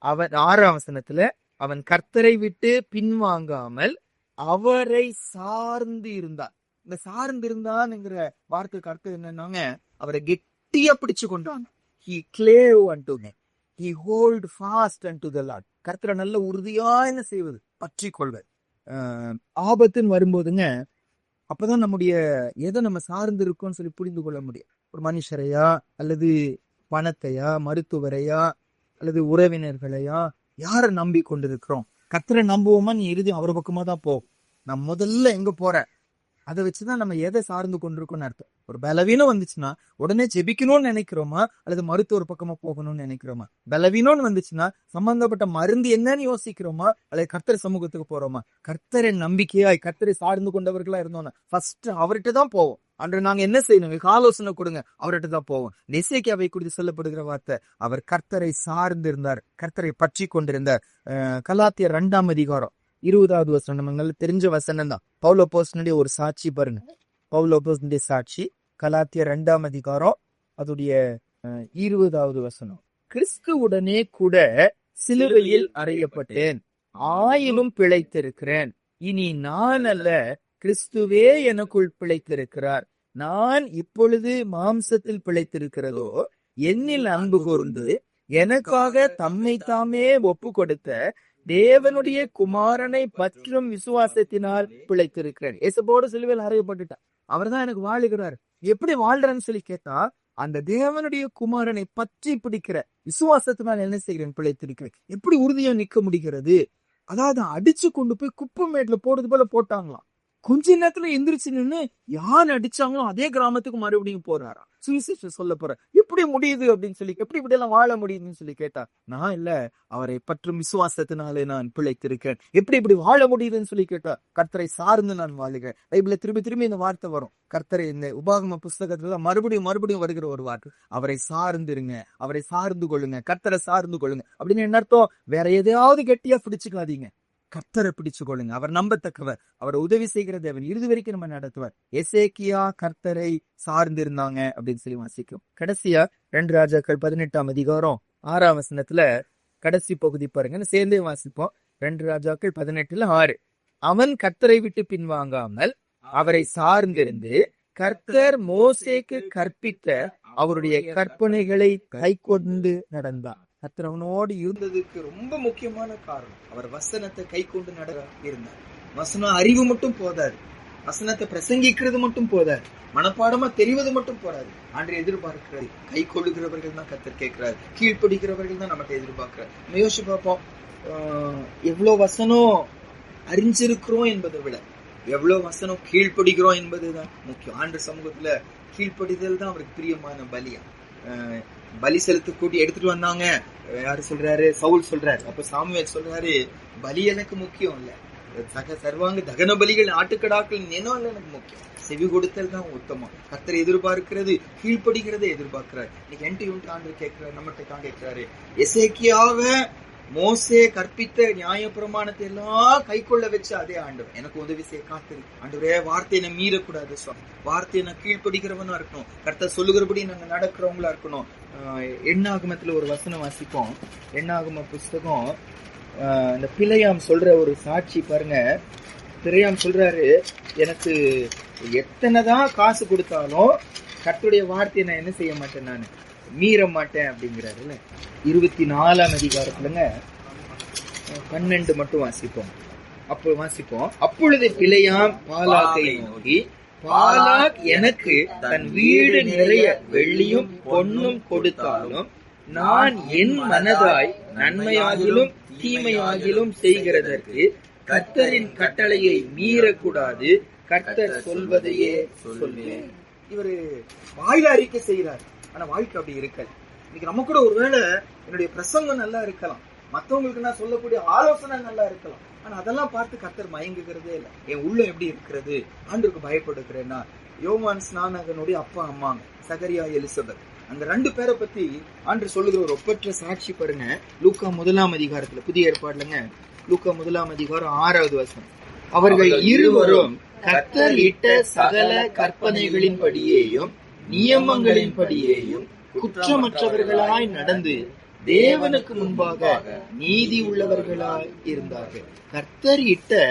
அவன் 6ஆம் வசனத்துல, அவன் கர்த்தரை விட்டு பின்வாங்காமல் அவரை சார்ந்து இருந்தான். இந்த சார்ந்து இருந்தான்ங்கிற வார்த்தைக்கு அர்த்தம் என்னன்னாங்க, அவரை கெட்டியா பிடிச்சு கொண்டான். He clave unto him. He hold fast unto the Lord. கர்த்தரை நல்ல உறுதியா என்ன செய்வது? பற்றி கொள்வது. ஆபத்துன்னு வரும்போதுங்க, அப்பதான் நம்முடைய எதை நம்ம சார்ந்து இருக்கோம்னு சொல்லி புரிந்து கொள்ள முடியும். ஒரு மனுஷரையா அல்லது பணத்தையா, மருத்துவரையா அல்லது உறவினர்களையா, யாரை நம்பி கொண்டிருக்கிறோம்? கர்த்தரை நம்புவோமா? நீ இறுதி அவர் பக்கமா தான் போ. நான் முதல்ல எங்க போறேன் அதை வச்சுதான் நம்ம எதை சார்ந்து கொண்டிருக்கோம்னு அர்த்தம். ஒரு பலவீனம் வந்துச்சுன்னா உடனே ஜெபிக்கணும்னு நினைக்கிறோமா அல்லது மருத்துவர் பக்கமா போகணும்னு நினைக்கிறோமா? பலவீனம்னு வந்துச்சுன்னா சம்பந்தப்பட்ட மருந்து என்னன்னு யோசிக்கிறோமா அல்லது கர்த்தர் சமூகத்துக்கு போறோமா? கர்த்தரை நம்பிக்கையாய் கர்த்தரை சார்ந்து கொண்டவர்களா இருந்தோம்னா ஃபர்ஸ்ட் அவர்கிட்ட தான் போவோம். அன்று நாங்க என்ன செய்யணும்? ஆலோசனை கொடுங்க, அவர்கிட்ட தான் போவோம். எசேக்கியாவை குறித்து சொல்லப்படுகிற வார்த்தை, அவர் கர்த்தரை சார்ந்து இருந்தார், கர்த்தரை பற்றி கொண்டிருந்தார். கலாத்தியர் 2ஆம் அதிகாரம் 20வது வசனம் நமக்கு தெரிஞ்ச வசனம் தான். பவுல் அப்போஸ்தலனுடைய ஒரு சாட்சி பாருங்க. பவுல் அப்போஸ்தலனுடைய சாட்சி கலாத்தியர் 2ஆம் அதிகாரம் அதுடைய 20வது வசனம். கிறிஸ்துவுடனே கூட சிலுவையில் அறையப்பட்டேன், ஆயிலும் பிழைத்திருக்கிறேன். இனி நான் அல்ல, கிறிஸ்துவே எனக்குள் பிழைத்திருக்கிறார். நான் இப்பொழுது மாம்சத்தில் பிழைத்திருக்கிறதோ, என்னில் அன்பு கூர்ந்து எனக்காக தம்மை தாமே ஒப்பு கொடுத்த தேவனுடைய குமாரனை பற்றும் விசுவாசத்தினால் பிழைத்திருக்கிறேன். இயேசுவோடு சிலுவையில் அறையப்பட்டுட்டார், அவர் தான் எனக்கு வாழுகிறார். எப்படி வாழ்றேன்னு சொல்லி கேட்டா, அந்த தேவனுடைய குமாரனை பற்றி பிடிக்கிற விசுவாசத்தினால் என்ன செய்கிறேன்? பிழைத்திருக்கிறேன். எப்படி உறுதியா நிக்க முடிகிறது? அதாவது அடிச்சு கொண்டு போய் குப்பை மேட்ல போடுறது போல போட்டாங்களாம். கொஞ்ச நேரத்துல எந்திரிச்சு நின்று யார் அடிச்சாங்களோ அதே கிராமத்துக்கு மறுபடியும் போறாராம், சுவிசேஷம் சொல்ல போற. எப்படி முடியுது அப்படின்னு சொல்லி, எப்படி இப்படி எல்லாம் வாழ முடியுதுன்னு சொல்லி கேட்டா, நான் இல்ல, அவரை பற்றும் விசுவாசத்தினாலே நான் பிழைத்திருக்கேன். எப்படி இப்படி வாழ முடியுதுன்னு சொல்லி கேட்டா, கர்த்தரை சார்ந்து நான் வாழுகிறேன். பைபிள்ல திரும்பி திரும்பி இந்த வார்த்தை வரும். கர்த்தரை இந்த உபாகம புஸ்தகத்துல மறுபடியும் மறுபடியும் வருகிற ஒரு வார்த்தை, அவரை சார்ந்துருங்க, அவரை சார்ந்து கொள்ளுங்க, கர்த்தரை சார்ந்து கொள்ளுங்க. அப்படின்னு என்ன அர்த்தம்? வேற எதையாவது கெட்டியா பிடிச்சுக்காதீங்க, கர்த்தரை பிடிச்சு கொள்ளுங்க. அவர் நம்பத்தக்கவர், அவர் உதவி செய்கிற தேவன், இறுதி வரைக்கும் நம்ம நடத்துவார். எசேக்கியா கர்த்தரை சார்ந்து இருந்தாங்க அப்படின்னு சொல்லி வாசிக்கும். கடைசியா 2 ராஜாக்கள் 18ஆம் அதிகாரம் 6ஆம் வசனத்துல கடைசி பகுதி பாருங்க, சேர்ந்தே வாசிப்போம். 2 ராஜாக்கள் 18:6. அவன் கர்த்தரை விட்டு பின்வாங்காமல் அவரை சார்ந்திருந்து கர்த்தர் மோசேக்கு கற்பித்த அவருடைய கற்பனைகளை கை கொண்டு நடந்தான். கர்த்தர் அவனோடு இருந்ததுக்கு ரொம்ப முக்கியமான காரணம், அவர் வசனத்தை கை கொண்டு நட இருந்தார். வசனம் அறிவு மட்டும் போதாது, வசனத்தை பிரசங்கிக்கிறது மட்டும் போதாது, மனப்பாடமா தெரிவது மட்டும் போதாது. ஆண்டு எதிர்பார்க்கிறாரு கை கொள்ளுகிறவர்கள் தான் கர்த்தர் கேட்கிறாரு, கீழ்ப்படுகிறவர்கள் தான் நம்மகிட்ட எதிர்பார்க்கிறார். நம்ம யோசிச்சு பார்ப்போம், எவ்வளவு வசனம் அறிஞ்சிருக்கிறோம் என்பதை விட எவ்வளவு வசனம் கீழ்ப்படுகிறோம் என்பதுதான் முக்கியம். ஆண்டு சமூகத்துல கீழ்ப்படிதல் தான் அவருக்கு பிரியமான பலியா. பலி செலுத்து கூட்டி எடுத்துட்டு வந்தாங்க. யாரு சொல்றாரு? சவுல் சொல்றாரு. அப்ப சாமுவேல் சொல்றாரு, பலி எனக்கு முக்கியம் இல்ல, சர்வாங்க தகன பலிகள் ஆட்டுக்கடாக்கள் நினைவு அல்ல எனக்கு முக்கியம், செவி கொடுத்தல் தான் உத்தமம். கர்த்தரை எதிர்பார்க்கிறது கீழ்ப்படுகிறதை எதிர்பார்க்கிறார். இன்னைக்கு என்கிட்ட ஆண்டு கேட்கிறார், நம்மகிட்ட கேட்கிறாரு. எசேக்கியாவை மோசே கற்பித்த நியாய பிரமாணத்தை எல்லாம் கை கொள்ள வச்ச அதே ஆண்டவர் எனக்கு உதவி செய்ய காத்திரு. ஆண்டவரே, வார்த்தையை நான் மீறக்கூடாது சுவாமி, வார்த்தையை நான் கீழ்ப்படுகிறவனா இருக்கணும், கர்த்தர் சொல்லுகிறபடி நாங்க நடக்கிறவங்களா இருக்கணும். எண்ணாகமத்துல ஒரு வசனம் வாசிப்போம். எண்ணாகம புஸ்தகம் இந்த பிழையாம் சொல்ற ஒரு சாட்சி பாருங்க. பிழையாம் சொல்றாரு, எனக்கு எத்தனைதான் காசு கொடுத்தாலும் கர்த்தருடைய வார்த்தையை நான் என்ன செய்ய மாட்டேன், நான் மீற மாட்டேன் அப்படிங்கிறாருல்ல. 24ஆம் அதிகாரத்துலங்க 12 மட்டும் வாசிப்போம். அப்பொழுது பிழையாம் பாலாக்கை நோக்கி, பாலாக் எனக்கு தன் வீடு நிறைய வெள்ளியும் பொன்னும் கொடுத்தாலும் நான் என் மனதாய் நன்மையாகிலும் தீமையாகிலும் செய்கிறதற்கு கர்த்தரின் கட்டளையை மீறக்கூடாது, கர்த்தர் சொல்வதையே சொல்வேன். இவரு வாயில அறிக்கை செய்கிறார், ஆனா வாழ்க்கை அப்படி இருக்காது. இன்னைக்கு நம்ம கூட ஒருவேளை என்னுடைய பிரசங்கம் நல்லா இருக்கலாம், மத்தவங்களுக்கு நான் சொல்லக்கூடிய ஆலோசனை நல்லா இருக்கலாம், ஆனா அதெல்லாம் பார்த்து கர்த்தர் மயங்குகிறதே இல்லை. என் உள்ள எப்படி இருக்கிறது, ஆண்டவருக்கு பயப்படுகிறேன்னா. யோவான் ஸ்நானகனுடைய அப்பா அம்மாங்க சகரியா எலிசபெத், அந்த 2 பேரை பத்தி ஆண்டவர் சொல்லுகிற ஒரு ஒப்பற்ற சாட்சி பாருங்க. லூக்கா 1ஆம் அதிகாரத்துல, புதிய ஏற்பாடுலங்க லூக்கா 1ஆம் அதிகாரம் 6வது வசனம். அவர்கள் இருவரும் கர்த்தர் இட்ட சகல கற்பனைகளின்படியேயும் நியமங்களின்படியேயும் குற்றமற்றவர்களாய் நடந்து தேவனுக்கு முன்பாக நீதி உள்ளவர்களாய் இருந்தார்கள். கர்த்தர் இட்ட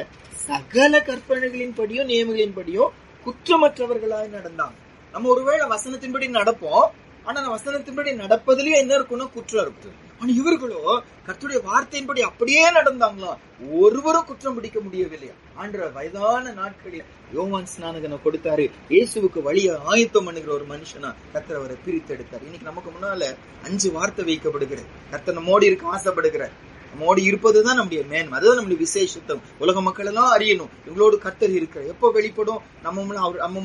சகல கற்பனைகளின்படியும் நியமங்களின்படியும் குற்றமற்றவர்களாய் நடந்தாங்க. நம்ம ஒருவேளை வசனத்தின்படி நடப்போம், ஆனா அந்த வசனத்தின்படி நடப்பதிலேயே என்ன இருக்குன்னா குற்றம் இருக்கு. ஆனா இவர்களோ கர்த்தருடைய வார்த்தையின்படி அப்படியே நடந்தாங்களா, ஒருவரும் குற்றம் பிடிக்க முடியவில்லையா. ஆண்டவர் வயதான நாட்களில் யோவான் ஸ்நானகனை கொடுத்தாரு, இயேசுவுக்கு வழியை ஆயத்தம் பண்ணுகிற ஒரு மனுஷனா கர்த்தர் அவரை பிரித்து எடுத்தார். இன்னைக்கு நமக்கு முன்னால 5 வார்த்தை வைக்கப்படுகிறது. கர்த்தர் நம்மோடு இருக்க ஆசைப்படுகிறார். நம்மோடு இருப்பதுதான் நம்முடைய மேன்மை, அதுதான் நம்முடைய விசேஷத்துவம். உலக மக்கள் எல்லாம் அறியணும் இவங்களோடு கர்த்தர் இருக்கிறார். எப்போ வெளிப்படும், நம்ம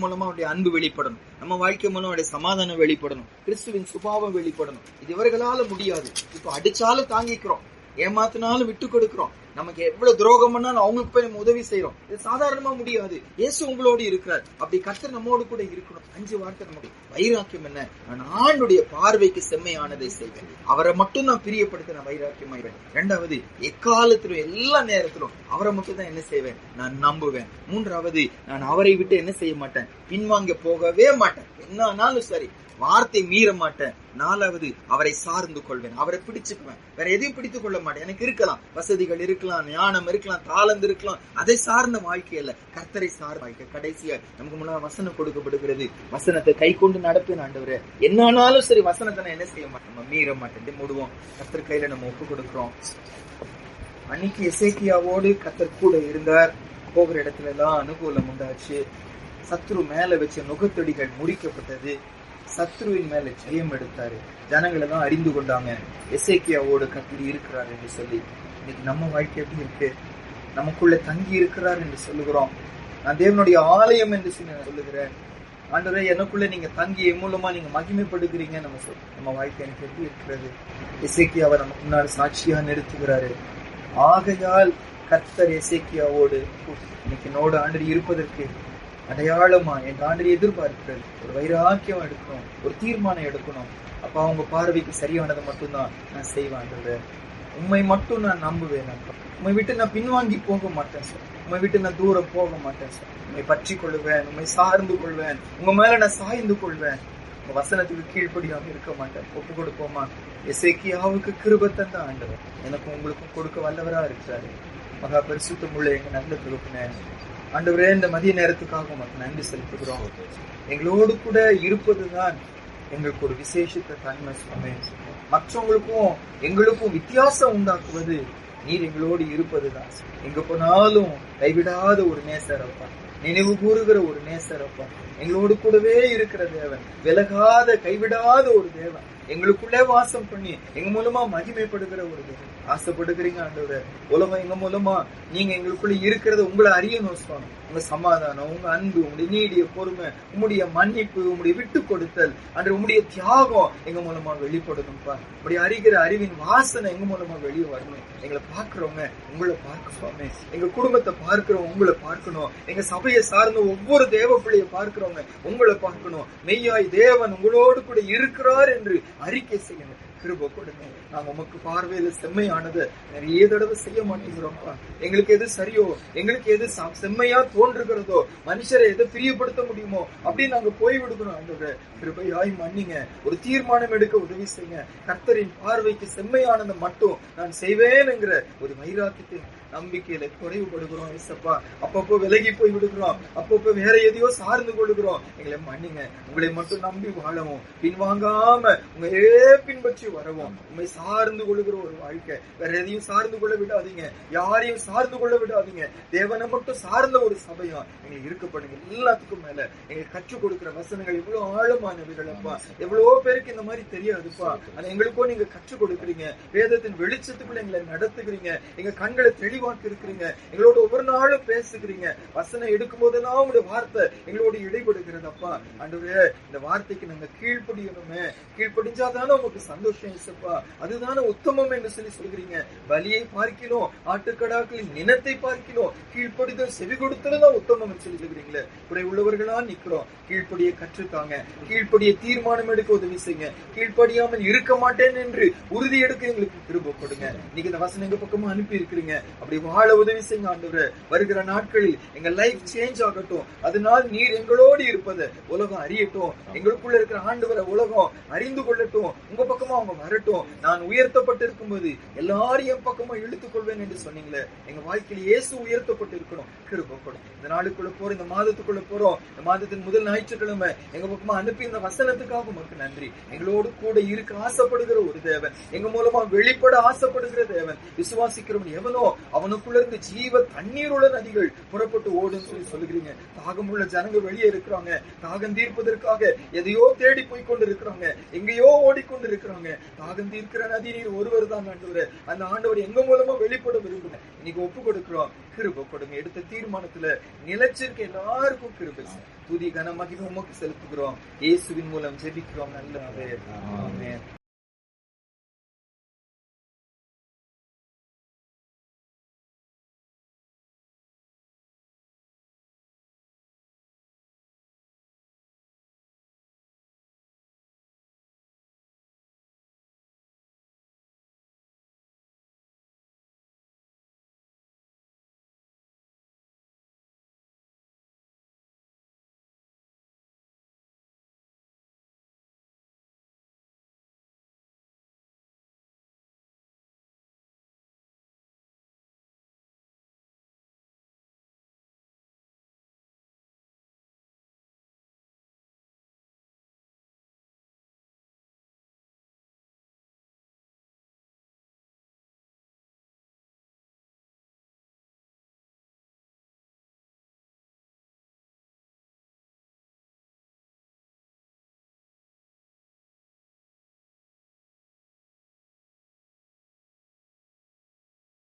மூலமா அவருடைய அன்பு வெளிப்படணும், நம்ம வாழ்க்கை மூலம் அவருடைய சமாதானம் வெளிப்படணும், கிறிஸ்துவின் சுபாவம் வெளிப்படணும். இது இவர்களால முடியாது. இப்போ அடிச்சாலும் தாங்கிக்கிறோம், ஏமாத்தினாலும் விட்டு கொடுக்கிறோம், நமக்கு எவ்வளவு துரோகம் பண்ணாலும் அவங்களுக்கு போய் நம்ம உதவி செய்யறோம். இது சாதாரணமா முடியாது. இயேசு உங்களோடு இருக்கிறார். அப்படி கர்த்தர் நம்மோடு கூட இருக்கணும். 5 வார்த்தை நமக்கு வைராக்கியம் என்ன, நான் ஆண்டுடைய பார்வைக்கு செம்மையானதை செய்வேன், அவரை மட்டும் நான் பிரியப்படுத்த நான் வைராக்கியமாயிடுவேன். 2வது, எக்காலத்திலும் எல்லா நேரத்திலும் அவரை மட்டும் தான் என்ன செய்வேன், நான் நம்புவேன். 3வது, நான் அவரை விட்டு என்ன செய்ய மாட்டேன், பின்வாங்க போகவே மாட்டேன், என்ன ஆனாலும் சரி வார்த்தை மீற மாட்டேன். 4வது, அவரை சார்ந்து கொள்வேன், அவரை பிடிச்சுக்குவேன், வேற எதையும் பிடித்துக் கொள்ள மாட்டேன். எனக்கு இருக்கலாம், வசதிகள் இருக்கலாம், ஞானம் இருக்கலாம், தாளந்து இருக்கலாம், அதை சார்ந்த வாழ்க்கை அல்ல, கர்த்தரை சார்ந்த வாழ்க்கை. கடைசியா நமக்கு முன்னாடி வசனம் கொடுக்கப்படுகிறது, வசனத்தை கை கொண்டு நடப்பேன் ஆண்டவரே, என்னானாலும் சரி வசனத்தை நான் என்ன செய்ய மாட்டேன், நம்ம மீற மாட்டேன். மூடுவோம், கர்த்தர் கையில நம்ம ஒப்பு கொடுக்கிறோம். அன்னைக்கு எசேக்கியாவோடு கர்த்தர் கூட இருந்தார். போகிற இடத்துல எல்லாம் அனுகூலம் உண்டாச்சு. சத்ரு மேல வச்ச நுகத்தடிகள் முறிக்கப்பட்டது. சத்ருவின் மேல ஜெயம் எடுத்தாரு. ஜனங்கள் எல்லாம் அறிந்து கொண்டாங்க எசேக்கியாவோடு கர்த்தர் இருக்கிறார் என்று சொல்லி. இன்னைக்கு நம்ம வாழ்க்கை எப்படி இருக்கு, நமக்குள்ள தங்கி இருக்கிறார் என்று சொல்லுகிறோம். நான் தேவனுடைய ஆலயம் என்று சொல்லுகிறேன். ஆண்டவரே, எனக்குள்ள நீங்க தங்கி என் மூலமா நீங்க மகிமைப்படுகிறீங்க. நம்ம வாழ்க்கை எனக்கு எப்படி இருக்கிறது. எசேக்கியாவை நமக்கு முன்னாடி சாட்சியா நிறுத்துகிறாரு. ஆகையால் கர்த்தர் எசேக்கியாவோடு இன்னைக்கு என்னோட ஆண்டு இருப்பதற்கு அடையாளமா என் ஆண்டரை எதிர்பார்க்கிறது. ஒரு வைராக்கியம் எடுக்கணும், ஒரு தீர்மானம் எடுக்கணும். அப்ப அவங்க பார்வைக்கு சரியானதை மட்டும்தான் நான் செய்வேன். உண்மை மட்டும் நான் நம்புவேன். உண்மை விட்டு நான் பின்வாங்கி போக மாட்டேன் சார். உண்மை விட்டு நான் தூரம் போக மாட்டேன் சார். உண்மை பற்றி கொள்வேன், உண்மை சார்ந்து கொள்வேன், உங்க மேல நான் சாய்ந்து கொள்வேன். உங்க வசனத்துக்கு கீழ்ப்படியாக இருக்க மாட்டேன். ஒப்பு கொடுப்போமா? எசேக்கியாவுக்கு கிருபை தந்த ஆண்டவர் எனக்கும் உங்களுக்கும் கொடுக்க வல்லவரா இருக்கிறாரு. மகா பரிசுத்தம் உள்ள எங்க நல்ல தகப்பனே, ஆண்டவரே, இந்த மதிய நேரத்துக்காக உங்களுக்கு நன்றி செலுத்துகிறோம். எங்களோடு கூட இருப்பதுதான் எங்களுக்கு ஒரு விசேஷத்த தன்மை சுவாமி. மற்றவங்களுக்கும் எங்களுக்கும் வித்தியாசம் உண்டாக்குவது நீர் எங்களோடு இருப்பதுதான். எங்க போனாலும் கைவிடாத ஒரு நேசரப்பா, நினைவு கூறுகிற ஒரு நேசரப்பா, எங்களோடு கூடவே இருக்கிற தேவன், விலகாத கைவிடாத ஒரு தேவன். எங்களுக்குள்ளே வாசம் பண்ணி எங்க மூலமா மகிமைப்படுகிற ஒரு தேவன் ஆசைப்படுகிறீங்க ஆண்டவரே. உலகம் எங்க மூலமா நீங்க எங்களுக்குள்ள இருக்கிறத உங்களை அறியணும் சுவாமி. உங்க சமாதானம், உங்க அன்பு, உங்களுடைய நீடிய பொறுமை, உங்களுடைய மன்னிப்பு, உங்களுடைய விட்டு கொடுத்தல் அன்று உங்களுடைய தியாகம் எங்க மூலமா வெளிப்படணும்ப்பா. அப்படி அறிகிற அறிவின் வாசனை எங்க மூலமா வெளியே வரணும். எங்களை பார்க்கிறவங்க உங்களை பார்க்க சுவாமி, எங்க குடும்பத்தை பார்க்கிறவங்க உங்களை பார்க்கணும், எங்க சபையை சார்ந்த ஒவ்வொரு தேவ பிள்ளையை பார்க்கிறவங்க உங்களை பார்க்கணும். மெய்யாய் தேவன் உங்களோடு கூட இருக்கிறார் என்று அறிக்கை செய்யணும். கிருபை கொடுங்க. நாங்க உமக்கு பார்வையில செம்மையானது நிறைய தடவை செய்ய மாட்டேங்கிறோம்ப்பா. எங்களுக்கு எது சரியோ, எங்களுக்கு எது செம்மையா தோன்றுகிறதோ, மனுஷரை எதை பிரியப்படுத்த முடியுமோ அப்படின்னு நாங்க போய் விடுகிறோம். ஆண்டவரே கிருபையாய் மன்னிங்க. ஒரு தீர்மானம் எடுக்க உதவி செய்யுங்க. கர்த்தரின் பார்வைக்கு செம்மையானதை மட்டும் நான் செய்வேன் என்கிற ஒரு வைராக்கியத்தை நம்பிக்கையில குறைவுபடுகிறோம். ஏசப்பா அப்பப்போ விலகி போய் விடுகிறோம், அப்பப்போ வேற எதையோ சார்ந்து கொள்ளுகிறோம். எங்களை மன்னிங்க. உங்களை மட்டும் நம்பி வாழவும், பின்வாங்காம உங்களே பின்பற்றி வரவும், உண்மை சார்ந்து கொள்ளுகிற ஒரு வாழ்க்கை. வேற எதையும் சார்ந்து கொள்ள விடாதீங்க, யாரையும் சார்ந்து கொள்ள விடாதீங்க. தேவனை மட்டும் சார்ந்த ஒரு சபையா எங்களை இருக்கப்படுங்க. எல்லாத்துக்கும் மேல எங்களுக்கு கற்றுக் கொடுக்கிற வசனங்கள் எவ்வளவு ஆழமானவைகள் அப்பா. எவ்வளவோ பேருக்கு இந்த மாதிரி தெரியாதுப்பா. ஆனா எங்களுக்கோ நீங்க கற்றுக் கொடுக்குறீங்க. வேதத்தின் வெளிச்சத்துக்குள்ள எங்களை நடத்துகிறீங்க. எங்க கண்களை தெளிவாக்கி இருக்கிறீங்க. எங்களோட ஒவ்வொரு நாளும் பேசுகிறீங்க. வசனம் எடுக்கும் போதெல்லாம் உங்களுடைய வார்த்தை எங்களோட இடைபடுகிறது அப்பா. ஆண்டவரே இந்த வார்த்தைக்கு நாங்க கீழ்ப்படியணுமே. கீழ்ப்படிஞ்சாதானே உங்களுக்கு சந்தோஷம் ஏசப்பா. அதுதானே உத்தமம் என்று சொல்லி சொல்கிறீங்க. பலியை பார்க்கிறோம், ஆட்டுக்கடாக்களின் நினத்தை பார்க்கிறோம், கீழ்ப்படிதல் செவி கொடுத்ததுதான் உத்தமம் என்று சொல்லி சொல்கிறீங்களே. குறை உள்ளவர்களா நிக்கிறோம். கீழ்ப்படியை கற்றுத்தாங்க. கீழ்ப்படியை தீர்மானம் எடுக்க உதவி செய்யுங்க. கீழ்ப்படியாமல் இருக்க மாட்டேன் என்று உறுதி எடுக்க எங்களுக்கு கிருபை கொடுங்க. இன்னைக்கு இந்த வசனம் எங்க பக்கமா அனுப்பி இருக்கிறீங்க. அப்படி வாழ உதவி செய்யுங்க ஆண்டவரே. வருகிற நாட்களில் எங்க லைஃப் சேஞ்ச் ஆகட்டும். அதனால் நீர் எங்களோடு இருப்பது உலகம் அறியட்டும். எங்களுக்குள்ள இருக்கிற ஆண்டவரை உலகம் அறிந்து கொள்ளட்டும். உங்க பக்கமா அவங்க வரட்டும். நான் உயர்த்தப்பட்டு இருக்கும்போது எல்லாரும் என் பக்கமா இழுத்துக் கொள்வேன் என்று சொன்னீங்களே. எங்க வாழ்க்கையில் இயேசு உயர்த்தப்பட்டு இருக்கணும். கிருபை கொடுங்க. இந்த நாளுக்குள்ள போறோம், இந்த மாதத்துக்குள்ள போறோம். இந்த மாதத்தின் முதல் ஞாயிற்றுக்கிழமை எங்க பக்கமா அனுப்பி இந்த வசனத்துக்காக உமக்கு நன்றி. எங்களோடு கூட இருக்க ஆசைப்படுகிற ஒரு தேவன், எங்க மூலமா வெளிப்பட ஆசைப்படுகிற தேவன். விசுவாசிக்கிறவன் எவனோ அவனுக்குள்ள இருந்து ஜீவ தண்ணீருள்ள நதிகள் புறப்பட்டு ஓடும் சொல்லி சொல்லுகிறீங்க. தாகம் உள்ள ஜனங்க வெளியே இருக்கிறாங்க. தாகம் தீர்ப்பதற்காக எதையோ தேடி போய் கொண்டு இருக்கிறாங்க, எங்கேயோ ஓடிக்கொண்டு இருக்கிறாங்க. தாகம் தீர்க்கிற நதி நீர் ஒருவர் தான் ஆண்டவரே. அந்த ஆண்டவர் எங்க மூலமா வெளிப்பட விரும்புங்க. இன்னைக்கு ஒப்பு கொடுக்கிறோம். கிருபை கொடுங்க. எடுத்த தீர்மானத்துல நிலைச்சிருக்க எல்லாருக்கும் கிருபை. துதி கன மகிமை உமக்கு செலுத்துகிறோம். இயேசுவின் மூலம் ஜெபிக்கிறோம் நல்ல ஆமென்.